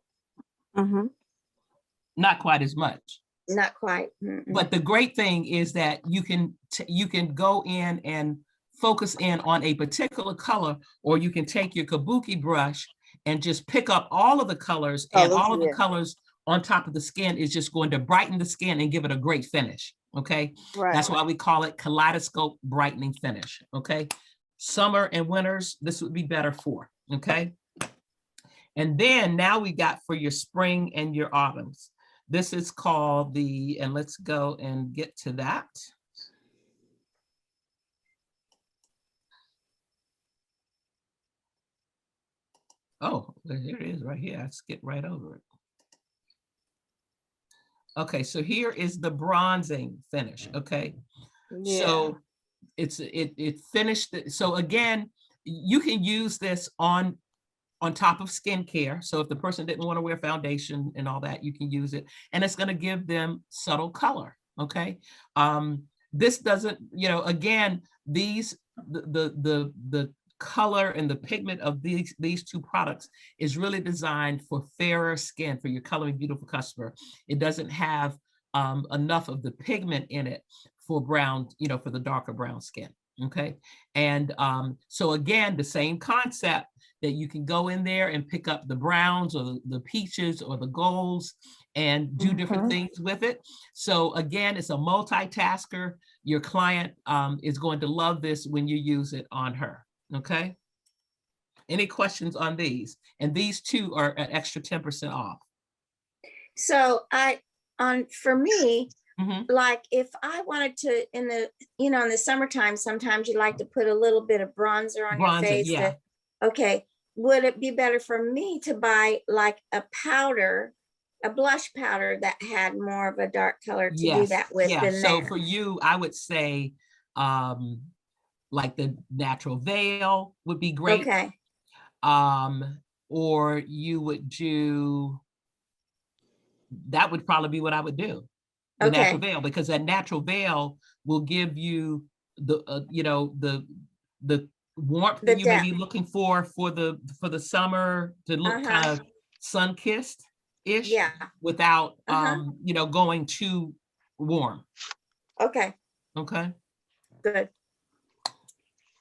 Not quite as much. Not quite. But the great thing is that you can go in and focus in on a particular color, or you can take your kabuki brush and just pick up all of the colors, and all of the colors on top of the skin is just going to brighten the skin and give it a great finish. Okay. Right. That's why we call it kaleidoscope brightening finish. Okay. Summer and winters, this would be better for. Okay. And then now we got for your spring and your autumns. This is called the, and let's go and get to that. Oh, well, here it is right here. I skipped right over it. Okay, so here is the bronzing finish, okay? Yeah. So it finished. So again, you can use this on top of skincare. So if the person didn't want to wear foundation and all that, you can use it, and it's going to give them subtle color. Okay. This doesn't, again, these the color and the pigment of these two products is really designed for fairer skin, for your coloring beautiful customer. It doesn't have enough of the pigment in it for brown, for the darker brown skin. Okay. And so again, the same concept, that you can go in there and pick up the browns or the peaches or the golds and do different things with it. So again, it's a multitasker. Your client is going to love this when you use it on her. Okay. Any questions on these? And these two are an extra 10% off. So for me, Mhm. like if I wanted to in the summertime, sometimes you like to put a little bit of bronzer on your Bronzer, face. yeah. Okay. Would it be better for me to buy like a powder, a blush powder that had more of a dark color to do that with Yeah. than So that? for you, I would say like the Natural Veil would be great. Okay. Or you would do, that would probably be what I would do. The Okay. Natural Veil, because that Natural Veil will give you the the warmth The that you may be depth. looking for the summer, to look Uh-huh. kind of sun-kissed ish, Yeah. without Uh-huh. going too warm. Okay. Okay. Good.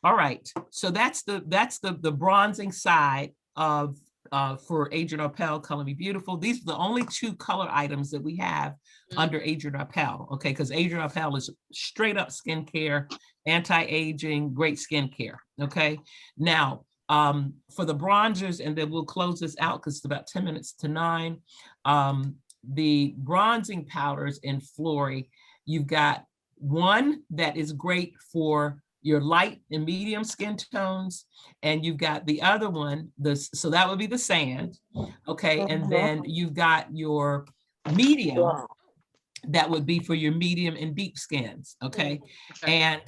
All right. So that's the bronzing side of for Adrian Appel Color Me Beautiful. These are the only two color items that we have under Adrian Appel. Okay, because Adrian Appel is straight up skincare, anti-aging, great skincare. Okay. Now, for the bronzers, and then we'll close this out because it's about 10 minutes to 9. The bronzing powders in Flori, you've got one that is great for your light and medium skin tones, and you've got the other one, so that would be the sand. Okay. And then you've got your medium, that would be for your medium and deep skins. Okay. Okay. And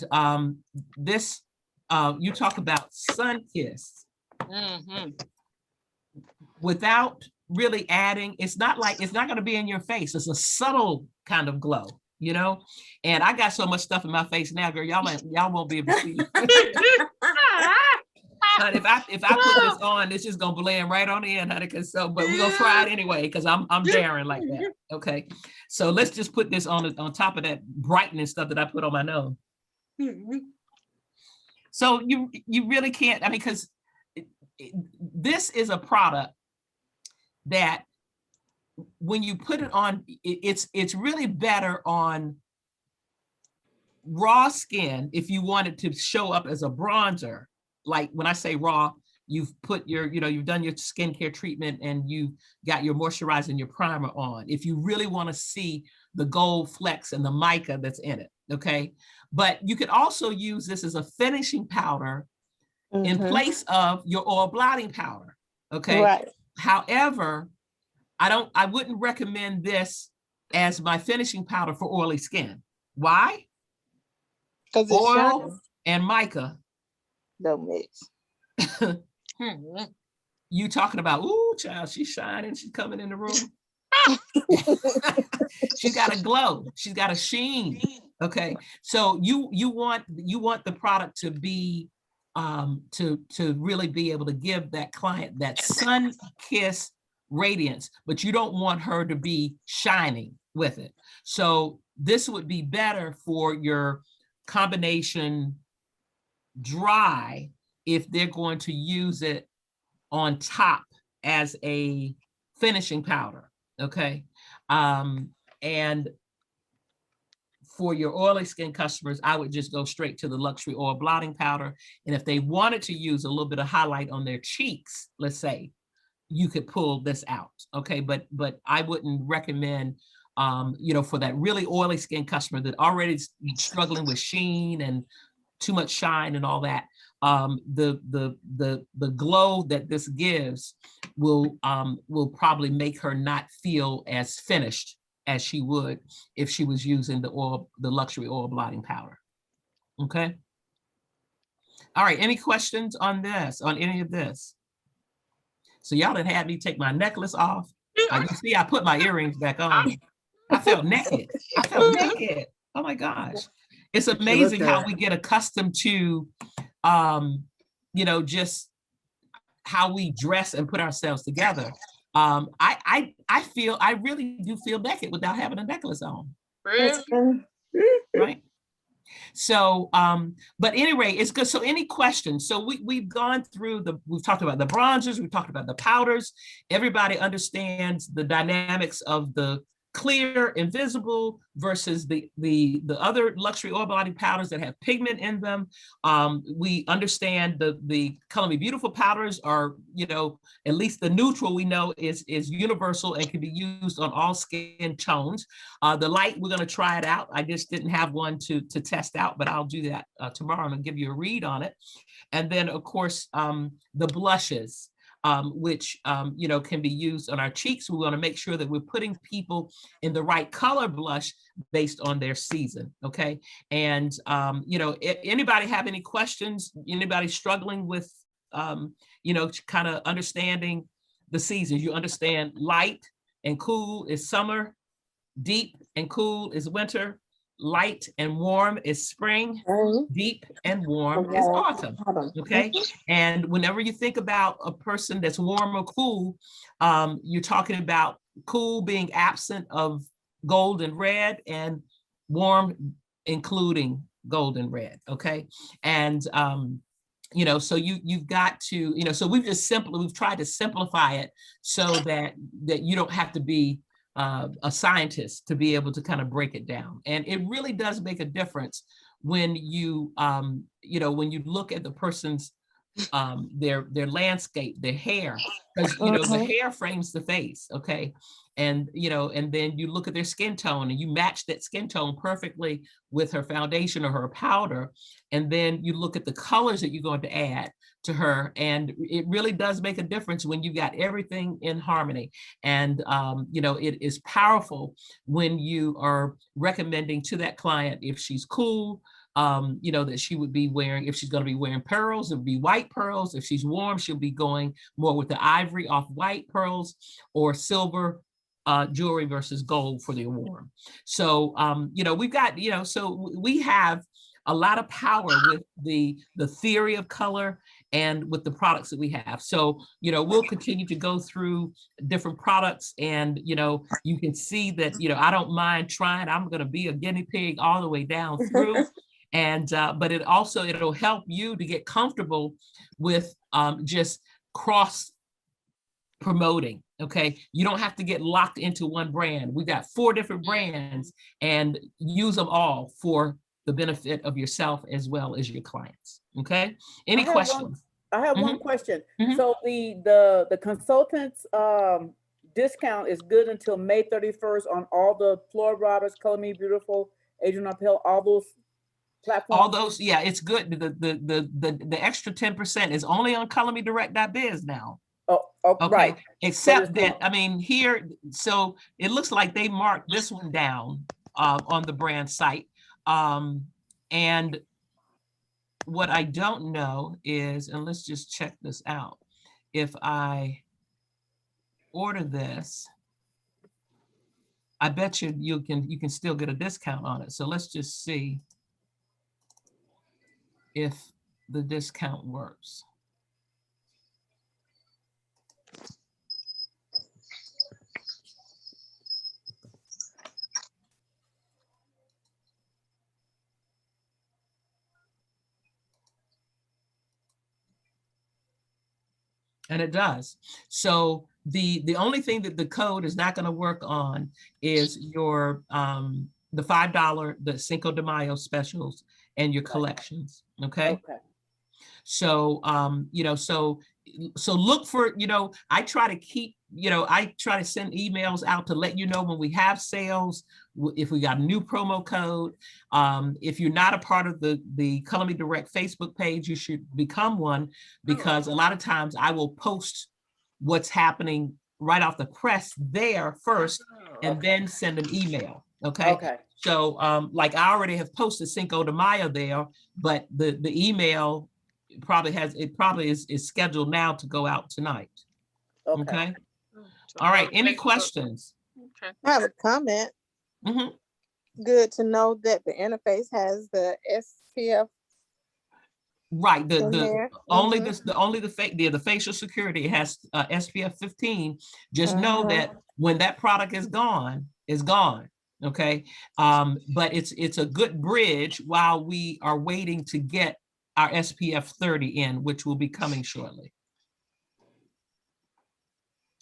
this, you talk about sun kiss without really adding, it's not going to be in your face. It's a subtle kind of glow, and I got so much stuff in my face now, girl, y'all won't be able to see. Honey, if I put this on, it's just gonna blend right on in, honey. But we're gonna try it anyway, because I'm daring like that. Okay, so let's just put this on top of that brightening stuff that I put on my nose. So you really can't. I mean, because this is a product that when you put it on, it's really better on raw skin. If you want it to show up as a bronzer, like when I say raw, you've put you've done your skincare treatment and you got your moisturizer and your primer on. If you really want to see the gold flecks and the mica that's in it, okay? But you could also use this as a finishing powder in place of your oil blotting powder, okay? Right. However, I wouldn't recommend this as my finishing powder for oily skin. Why? Because it's Oil shining. and mica. Don't mix. You talking about, ooh, child, she's shining, she's coming in the room. She's got a glow, she's got a sheen. Okay, so you want the product to be to really be able to give that client that sun-kissed radiance, but you don't want her to be shining with it. So this would be better for your combination dry if they're going to use it on top as a finishing powder. Okay. And for your oily skin customers, I would just go straight to the Luxury Oil Blotting Powder. And if they wanted to use a little bit of highlight on their cheeks, let's say, you could pull this out, okay? But I wouldn't recommend, you know, for that really oily skin customer that already is struggling with sheen and too much shine and all that. The glow that this gives will probably make her not feel as finished as she would if she was using the luxury oil blotting powder. Okay. All right, any questions on this, on any of this? So y'all done had me take my necklace off. You see, I put my earrings back on. I felt naked. I felt naked. Oh my gosh. It's amazing how we get accustomed to, you know, just how we dress and put ourselves together. I really do feel naked without having a necklace on. That's Really? good. Right? So, but anyway, it's good. So any questions? So we've gone through we've talked about the bronzers, we've talked about the powders. Everybody understands the dynamics of the clear, invisible versus the other luxury oil blotting powders that have pigment in them. We understand the Color Me Beautiful powders are, you know, at least the neutral we know is universal and can be used on all skin tones. The light, we're going to try it out. I just didn't have one to test out, but I'll do that tomorrow and give you a read on it. And then of course, the blushes. Which you know, can be used on our cheeks. We want to make sure that we're putting people in the right color blush based on their season. Okay, and you know, anybody have any questions? Anybody struggling with you know, kind of understanding the seasons? You understand light and cool is summer, deep and cool is winter, light and warm is spring, deep and warm is autumn. Okay. And whenever you think about a person that's warm or cool, you're talking about cool being absent of gold and red, and warm including gold and red. Okay. And you know, so you've got to, you know, so we've tried to simplify it so that you don't have to be a scientist to be able to kind of break it down. And it really does make a difference when you, you know, when you look at the person's, their landscape, their hair, because, you know, the hair frames the face, okay? And, you know, and then you look at their skin tone and you match that skin tone perfectly with her foundation or her powder. And then you look at the colors that you're going to add to her. And it really does make a difference when you got everything in harmony. And, you know, it is powerful when you are recommending to that client, if she's cool, you know, that she would be wearing, if she's going to be wearing pearls, it would be white pearls. If she's warm, she'll be going more with the ivory off white pearls, or silver jewelry versus gold for the warm. So, you know, we've got, you know, so we have a lot of power with the theory of color and with the products that we have. So, you know, we'll continue to go through different products, and, you know, you can see that, you know, I don't mind trying. I'm going to be a guinea pig all the way down through. And, but it'll help you to get comfortable with just cross promoting. Okay. You don't have to get locked into one brand. We got 4 different brands, and use them all for the benefit of yourself as well as your clients. Okay. Any questions? I have one question. Mhm. So the consultants discount is good until May 31st on all the Floor Robbers, Color Me Beautiful, Adrian Appel, all those platforms? All those, yeah, it's good. The extra 10% is only on colormedirect.biz now. Oh, Okay, right. except that, I mean, here, so it looks like they marked this one down on the brand site. And what I don't know is, and let's just check this out. If I order this, I bet you can still get a discount on it. So let's just see if the discount works. And it does. So the only thing that the code is not going to work on is your the $5, the Cinco de Mayo specials and your collections. Okay. Okay. So you know, so so look for, I try to keep, I try to send emails out to let you know when we have sales, if we got a new promo code. If you're not a part of the Color Me Direct Facebook page, you should become one, because a lot of times I will post what's happening right off the press there first, and then send an email. Okay. Okay. So like I already have posted Cinco de Mayo there, but the email probably is scheduled now to go out tonight. Okay. Okay. So All right. on Any Facebook. questions? Okay. I have a comment. Mhm. Good to know that the interface has the SPF Right. in The there. only Mhm. the facial security has SPF 15. Just know that when that product is gone, it's gone. Okay. But it's a good bridge while we are waiting to get our SPF 30 in, which will be coming shortly.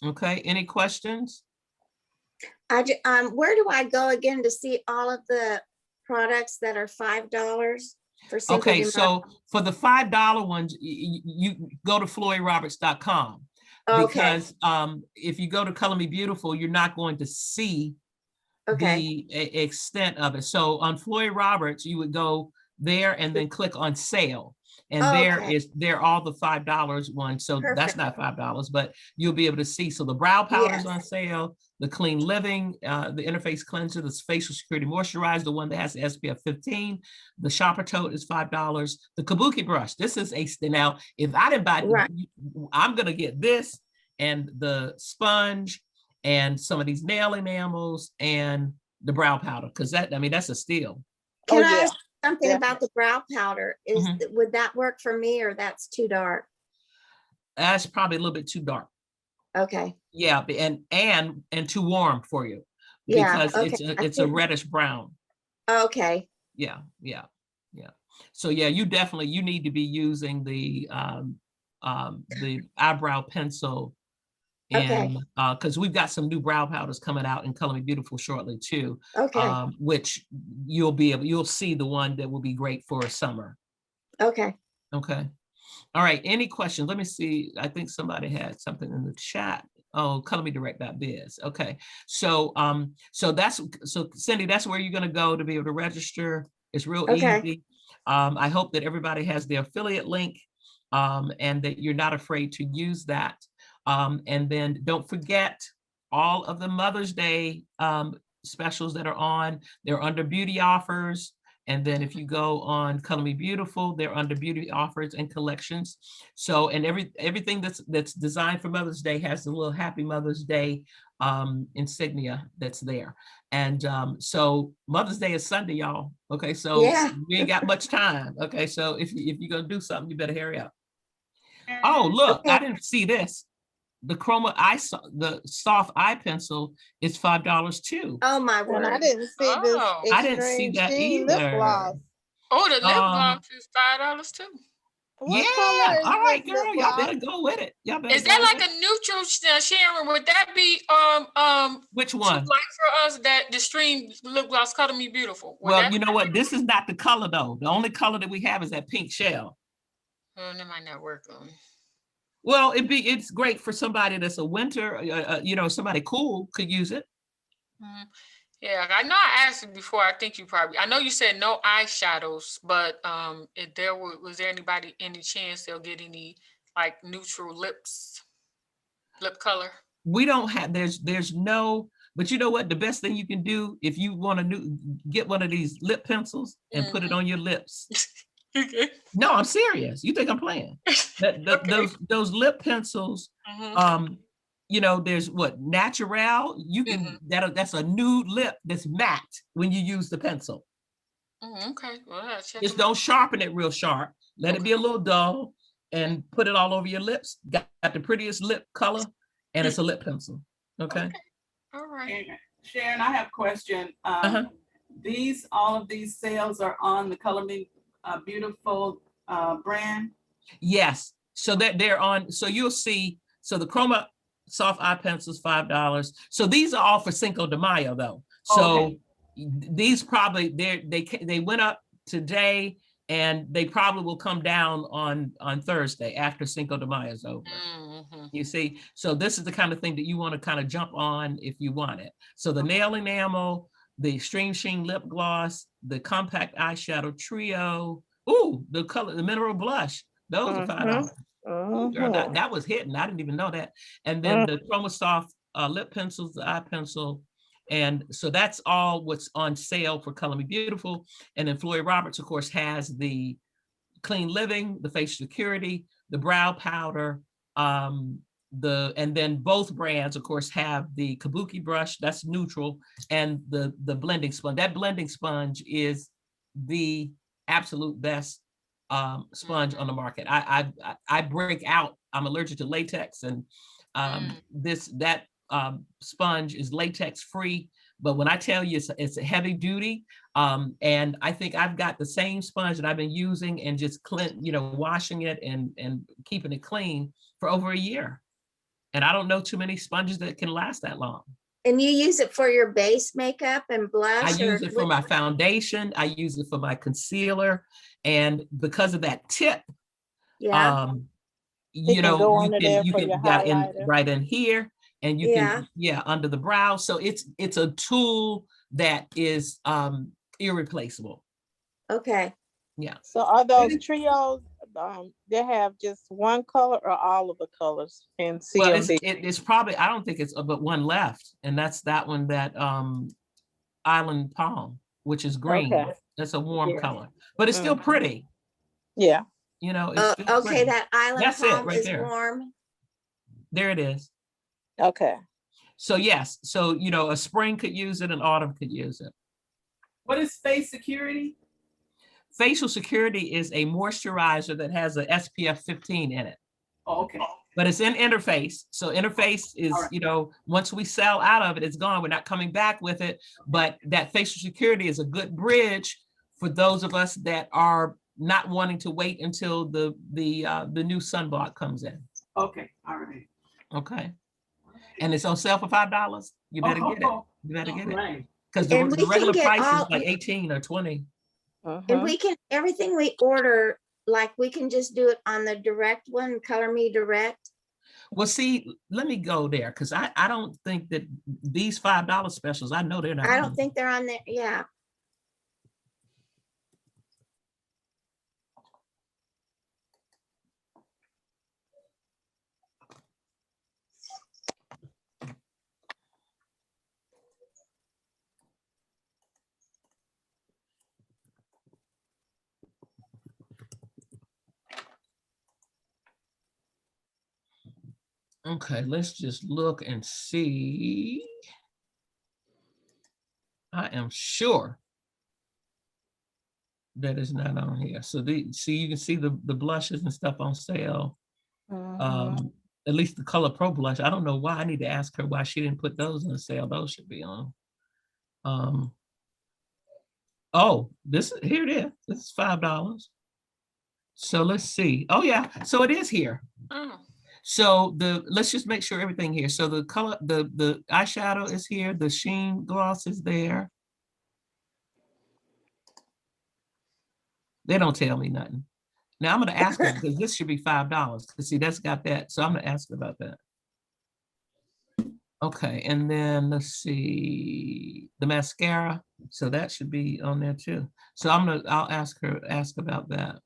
Okay. Any questions? Where do I go again to see all of the products that are $5 for Cinco de Okay, Mayo? so for the $5 ones, you go to FloydRoberts.com, Okay, because if you go to Color Me Beautiful, you're not going to see okay, the extent of it. So on Floyd Roberts, you would go there and then click on sale. And okay, there are all the $5 ones. So that's perfect. not $5, but you'll be able to see. So the brow powder's Yes. on sale, the Clean Living, the Interface Cleanser, the Facial Security Moisturizer, the one that has the SPF 15, the Shopper Tote is $5. The Kabuki brush, this is now, if I didn't buy, Right. I'm gonna get this and the sponge and some of these nail enamels and the brow powder, because that's a steal. Can Oh, I yeah. ask something Yeah. about the brow powder? Would that work for me, or that's too dark? That's probably a little bit too dark. Okay, Yeah, and too warm for you, yeah, because okay. it's a reddish brown. Okay, Yeah. So yeah, you need to be using the eyebrow pencil, okay, and because we've got some new brow powders coming out in Color Me Beautiful shortly too, okay, which you'll see the one that will be great for summer. okay. Okay. All right. Any questions? Let me see. I think somebody had something in the chat. Oh, colormedirect.biz. Okay. So Cindy, that's where you're going to go to be able to register. It's real Okay. easy. I hope that everybody has the affiliate link, and that you're not afraid to use that. And then don't forget all of the Mother's Day specials that are on. They're under beauty offers. And then if you go on Color Me Beautiful, they're under beauty offers and collections. So, and everything that's designed for Mother's Day has the little Happy Mother's Day insignia that's there. And so Mother's Day is Sunday, y'all. Okay, so Yeah. we ain't got much time. Okay, so if you're gonna do something, you better hurry up. Oh, look, I didn't see this. The the soft eye pencil is $5 too. Oh, my And I word. didn't see this Oh. I didn't see extreme that sheen lip either. gloss. Oh, the lip Um, gloss is $5 too. What Yeah, color is all right, this girl, lip y'all gloss? better go with it. Y'all better Is go that with like it. a neutral, Sharon? Would that be Which too one? light for us? That the stream lip gloss Color Me Beautiful. Would Well, that you know what? This is not the color though. The only color that we have is that pink shell. Oh, that might not work on me. Well, it's great for somebody that's a winter, somebody cool could use it. Yeah, I know I asked you before. I think you probably. I know you said no eyeshadows, but if there was there any chance they'll get any like neutral lip color? We don't have. There's no. But you know what? The best thing you can do if you want to get one of these lip pencils and put it on your lips. Okay. No, I'm serious. You think I'm playing? Okay. Those lip pencils. There's what natural. You can that's a nude lip that's matte when you use the pencil. Okay. Well, I'll check Just them out. don't sharpen it real sharp. Let it be a little dull, and put it all over your lips. Got the prettiest lip color, and it's a lip pencil. Okay. All right. And Sharon, I have a question. Uh-huh. All of these sales are on the Color Me Beautiful brand? Yes. So they're on. So you'll see. So the Chroma soft eye pencils $5. So these are all for Cinco de Mayo though. So these probably they went up today, And they probably will come down on Thursday after Cinco de Mayo is over. Mhm. You see, so this is the kind of thing that you want to kind of jump on if you want it. So the nail enamel, the extreme sheen lip gloss, the compact eyeshadow trio. Ooh, the color, the mineral blush. Those are $5. Ooh, girl, that was hitting. I didn't even know that. And then the Chroma Soft lip pencils, the eye pencil. And so that's all what's on sale for Color Me Beautiful. And then Floyd Roberts, of course, has the Clean Living, the Face Security, the brow powder, and then both brands, of course, have the Kabuki brush, that's neutral, and the blending sponge. That blending sponge is the absolute best sponge on the market. I break out. I'm allergic to latex, and that sponge is latex free. But when I tell you it's a heavy duty, and I think I've got the same sponge that I've been using and just washing it and keeping it clean for over a year. And I don't know too many sponges that can last that long. And you use it for your base makeup and blush? I use it for my foundation. I use it for my concealer. And because of that tip, Yeah. you can your got in highlighter. right in here, and you can under the brow. So it's a tool that is irreplaceable. Okay. Yeah. So are those trios, they have just one color or all of the colors in Well, CMD? it's probably, I don't think it's but one left, and that's that one, that Island Palm, which is green. Okay. That's a warm Yeah. color, but it's still pretty. Yeah. It's still Okay, pretty. that Island That's it Palm right is there. warm. There it is. Okay. So yes, so a spring could use it, an autumn could use it. What is Face Security? Facial Security is a moisturizer that has a SPF 15 in it. Oh, okay. But it's in Interface. So Interface is, once we sell out of it, it's gone. We're not coming back with it. But that Facial Security is a good bridge for those of us that are not wanting to wait until the new sunblock comes in. Okay, all right. Okay. And it's on sale for $5. You better get it. You better get it. Right. Because And we the regular can get price is all- like 18 or 20. And we can, everything we order, like we can just do it on the direct one, Color Me Direct. Well, see, let me go there, because I don't think that these $5 specials, I know they're not. I don't think they're on there. Yeah. Okay, let's just look and see. I am sure that is not on here. So you can see the blushes and stuff on sale. At least the Color Pro blush. I don't know why. I need to ask her why she didn't put those on sale. Those should be on. Oh, here it is. This is $5. So let's see. Oh yeah, so it is here. Oh. So let's just make sure everything here. So the color, the eyeshadow is here. The sheen gloss is there. They don't tell me nothing. Now I'm going to ask her, because this should be $5. Because see, that's got that. So I'm going to ask her about that. Okay, and then let's see the mascara. So that should be on there too. So I'll ask about that,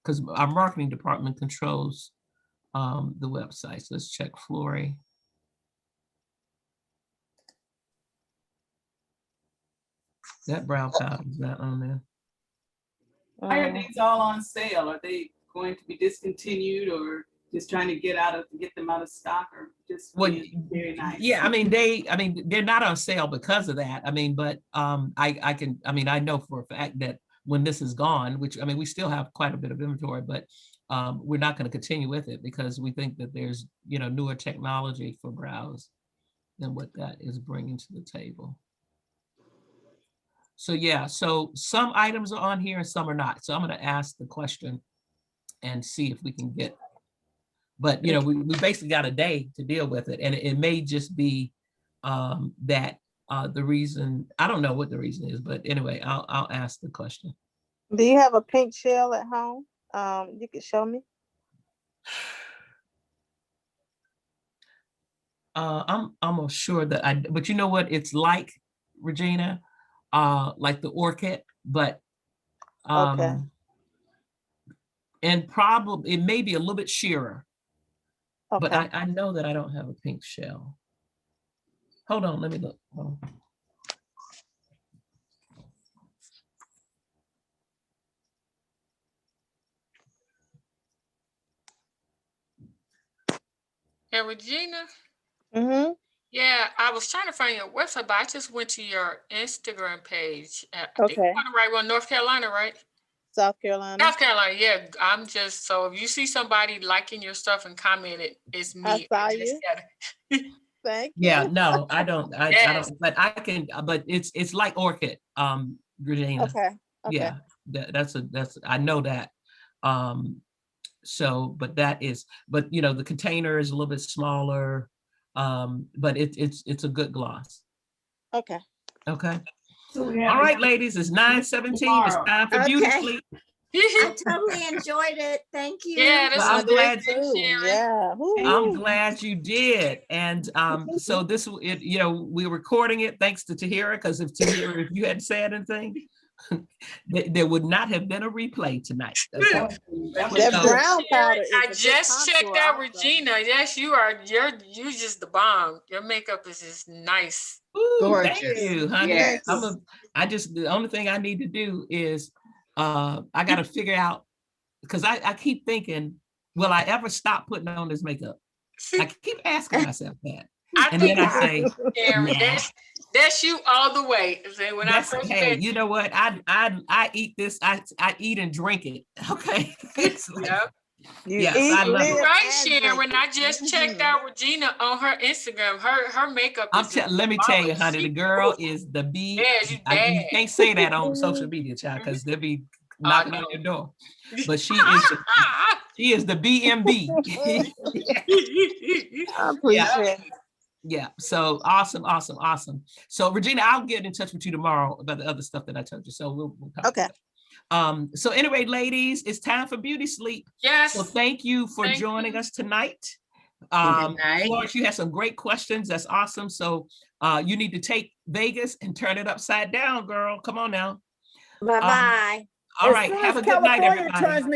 because our marketing department controls the website. So let's check Flory. That brow powder is not on there. Why are these all on sale? Are they going to be discontinued, or just trying to get them out of stock, or just being very nice? Yeah, they're not on sale because of that. But I know for a fact that when this is gone, which we still have quite a bit of inventory, but we're not going to continue with it, because we think that there's newer technology for brows than what that is bringing to the table. So yeah, so some items are on here and some are not. So I'm going to ask the question and see if we can get, but we basically got a day to deal with it, and it may just be that the reason, I don't know what the reason is, but anyway, I'll ask the question. Do you have a pink shell at home? You could show me. I'm almost sure that but you know what it's like, Regina, like the orchid, but Okay. and probably it may be a little bit sheerer, but Okay. I know that I don't have a pink shell. Hold on, let me look. Hold on. And Regina, Mm-hmm. yeah, I was trying to find your website, but I just went to your Instagram page. I think Okay. I'm on the right one, North Carolina, right? South Carolina. South Carolina, yeah. I'm just, so if you see somebody liking your stuff and commenting, it's me. I saw just you. gotta- Thank Yeah, you. no, I don't, I Yes. don't, but I can, but it's like orchid, Regina. Okay. Okay. Yeah, that's I know that. So, but that is, but you know, the container is a little bit smaller, but it's a good gloss. Okay. Okay. So we All have right, ladies, it's 9:17. It's tomorrow. time for beauty Okay. sleep. I totally enjoyed it. Thank you. Yeah, this I'm is glad- great, Sharon. Yeah. I'm Woo-hoo. glad you did. And so this, you know, we're recording it thanks to Tahira, because if Tahira, if you hadn't said anything, there would not have been a replay tonight. Okay? That That So- brown powder is I a good just checked contour out also. Regina. Yes, you just the bomb. Your makeup is just nice. Ooh, thank Gorgeous. you, honey. Yes. The only thing I need to do is I got to figure out, because I keep thinking, will I ever stop putting on this makeup? I keep asking myself that. I And think then I say, Sharon, nah. that's you all the way. So when I That's, first hey, met you know what? I eat this, I eat and drink it. Okay. It's like- Yep. You Yes, eat, I love it. live, Right, and Sharon. drink When it. I just checked Mhm. out Regina on her Instagram, her makeup is just let me tell you, flawless. honey, the girl is the B. Yeah, she's You bad. can't say that on social media, child, because they'll be knocking on know. your door. But she is the BMB. I appreciate it. Yeah. So awesome. So Regina, I'll get in touch with you tomorrow about the other stuff that I told you. So we'll talk. Okay. So anyway, ladies, it's time for beauty sleep. Yes. So thank you for Thank joining you. us tonight. Good night. Florence, you had some great questions. That's awesome. So you need to take Vegas and turn it upside down, girl. Come on now. Bye-bye. All As right. soon Have as a good night, California everybody. turns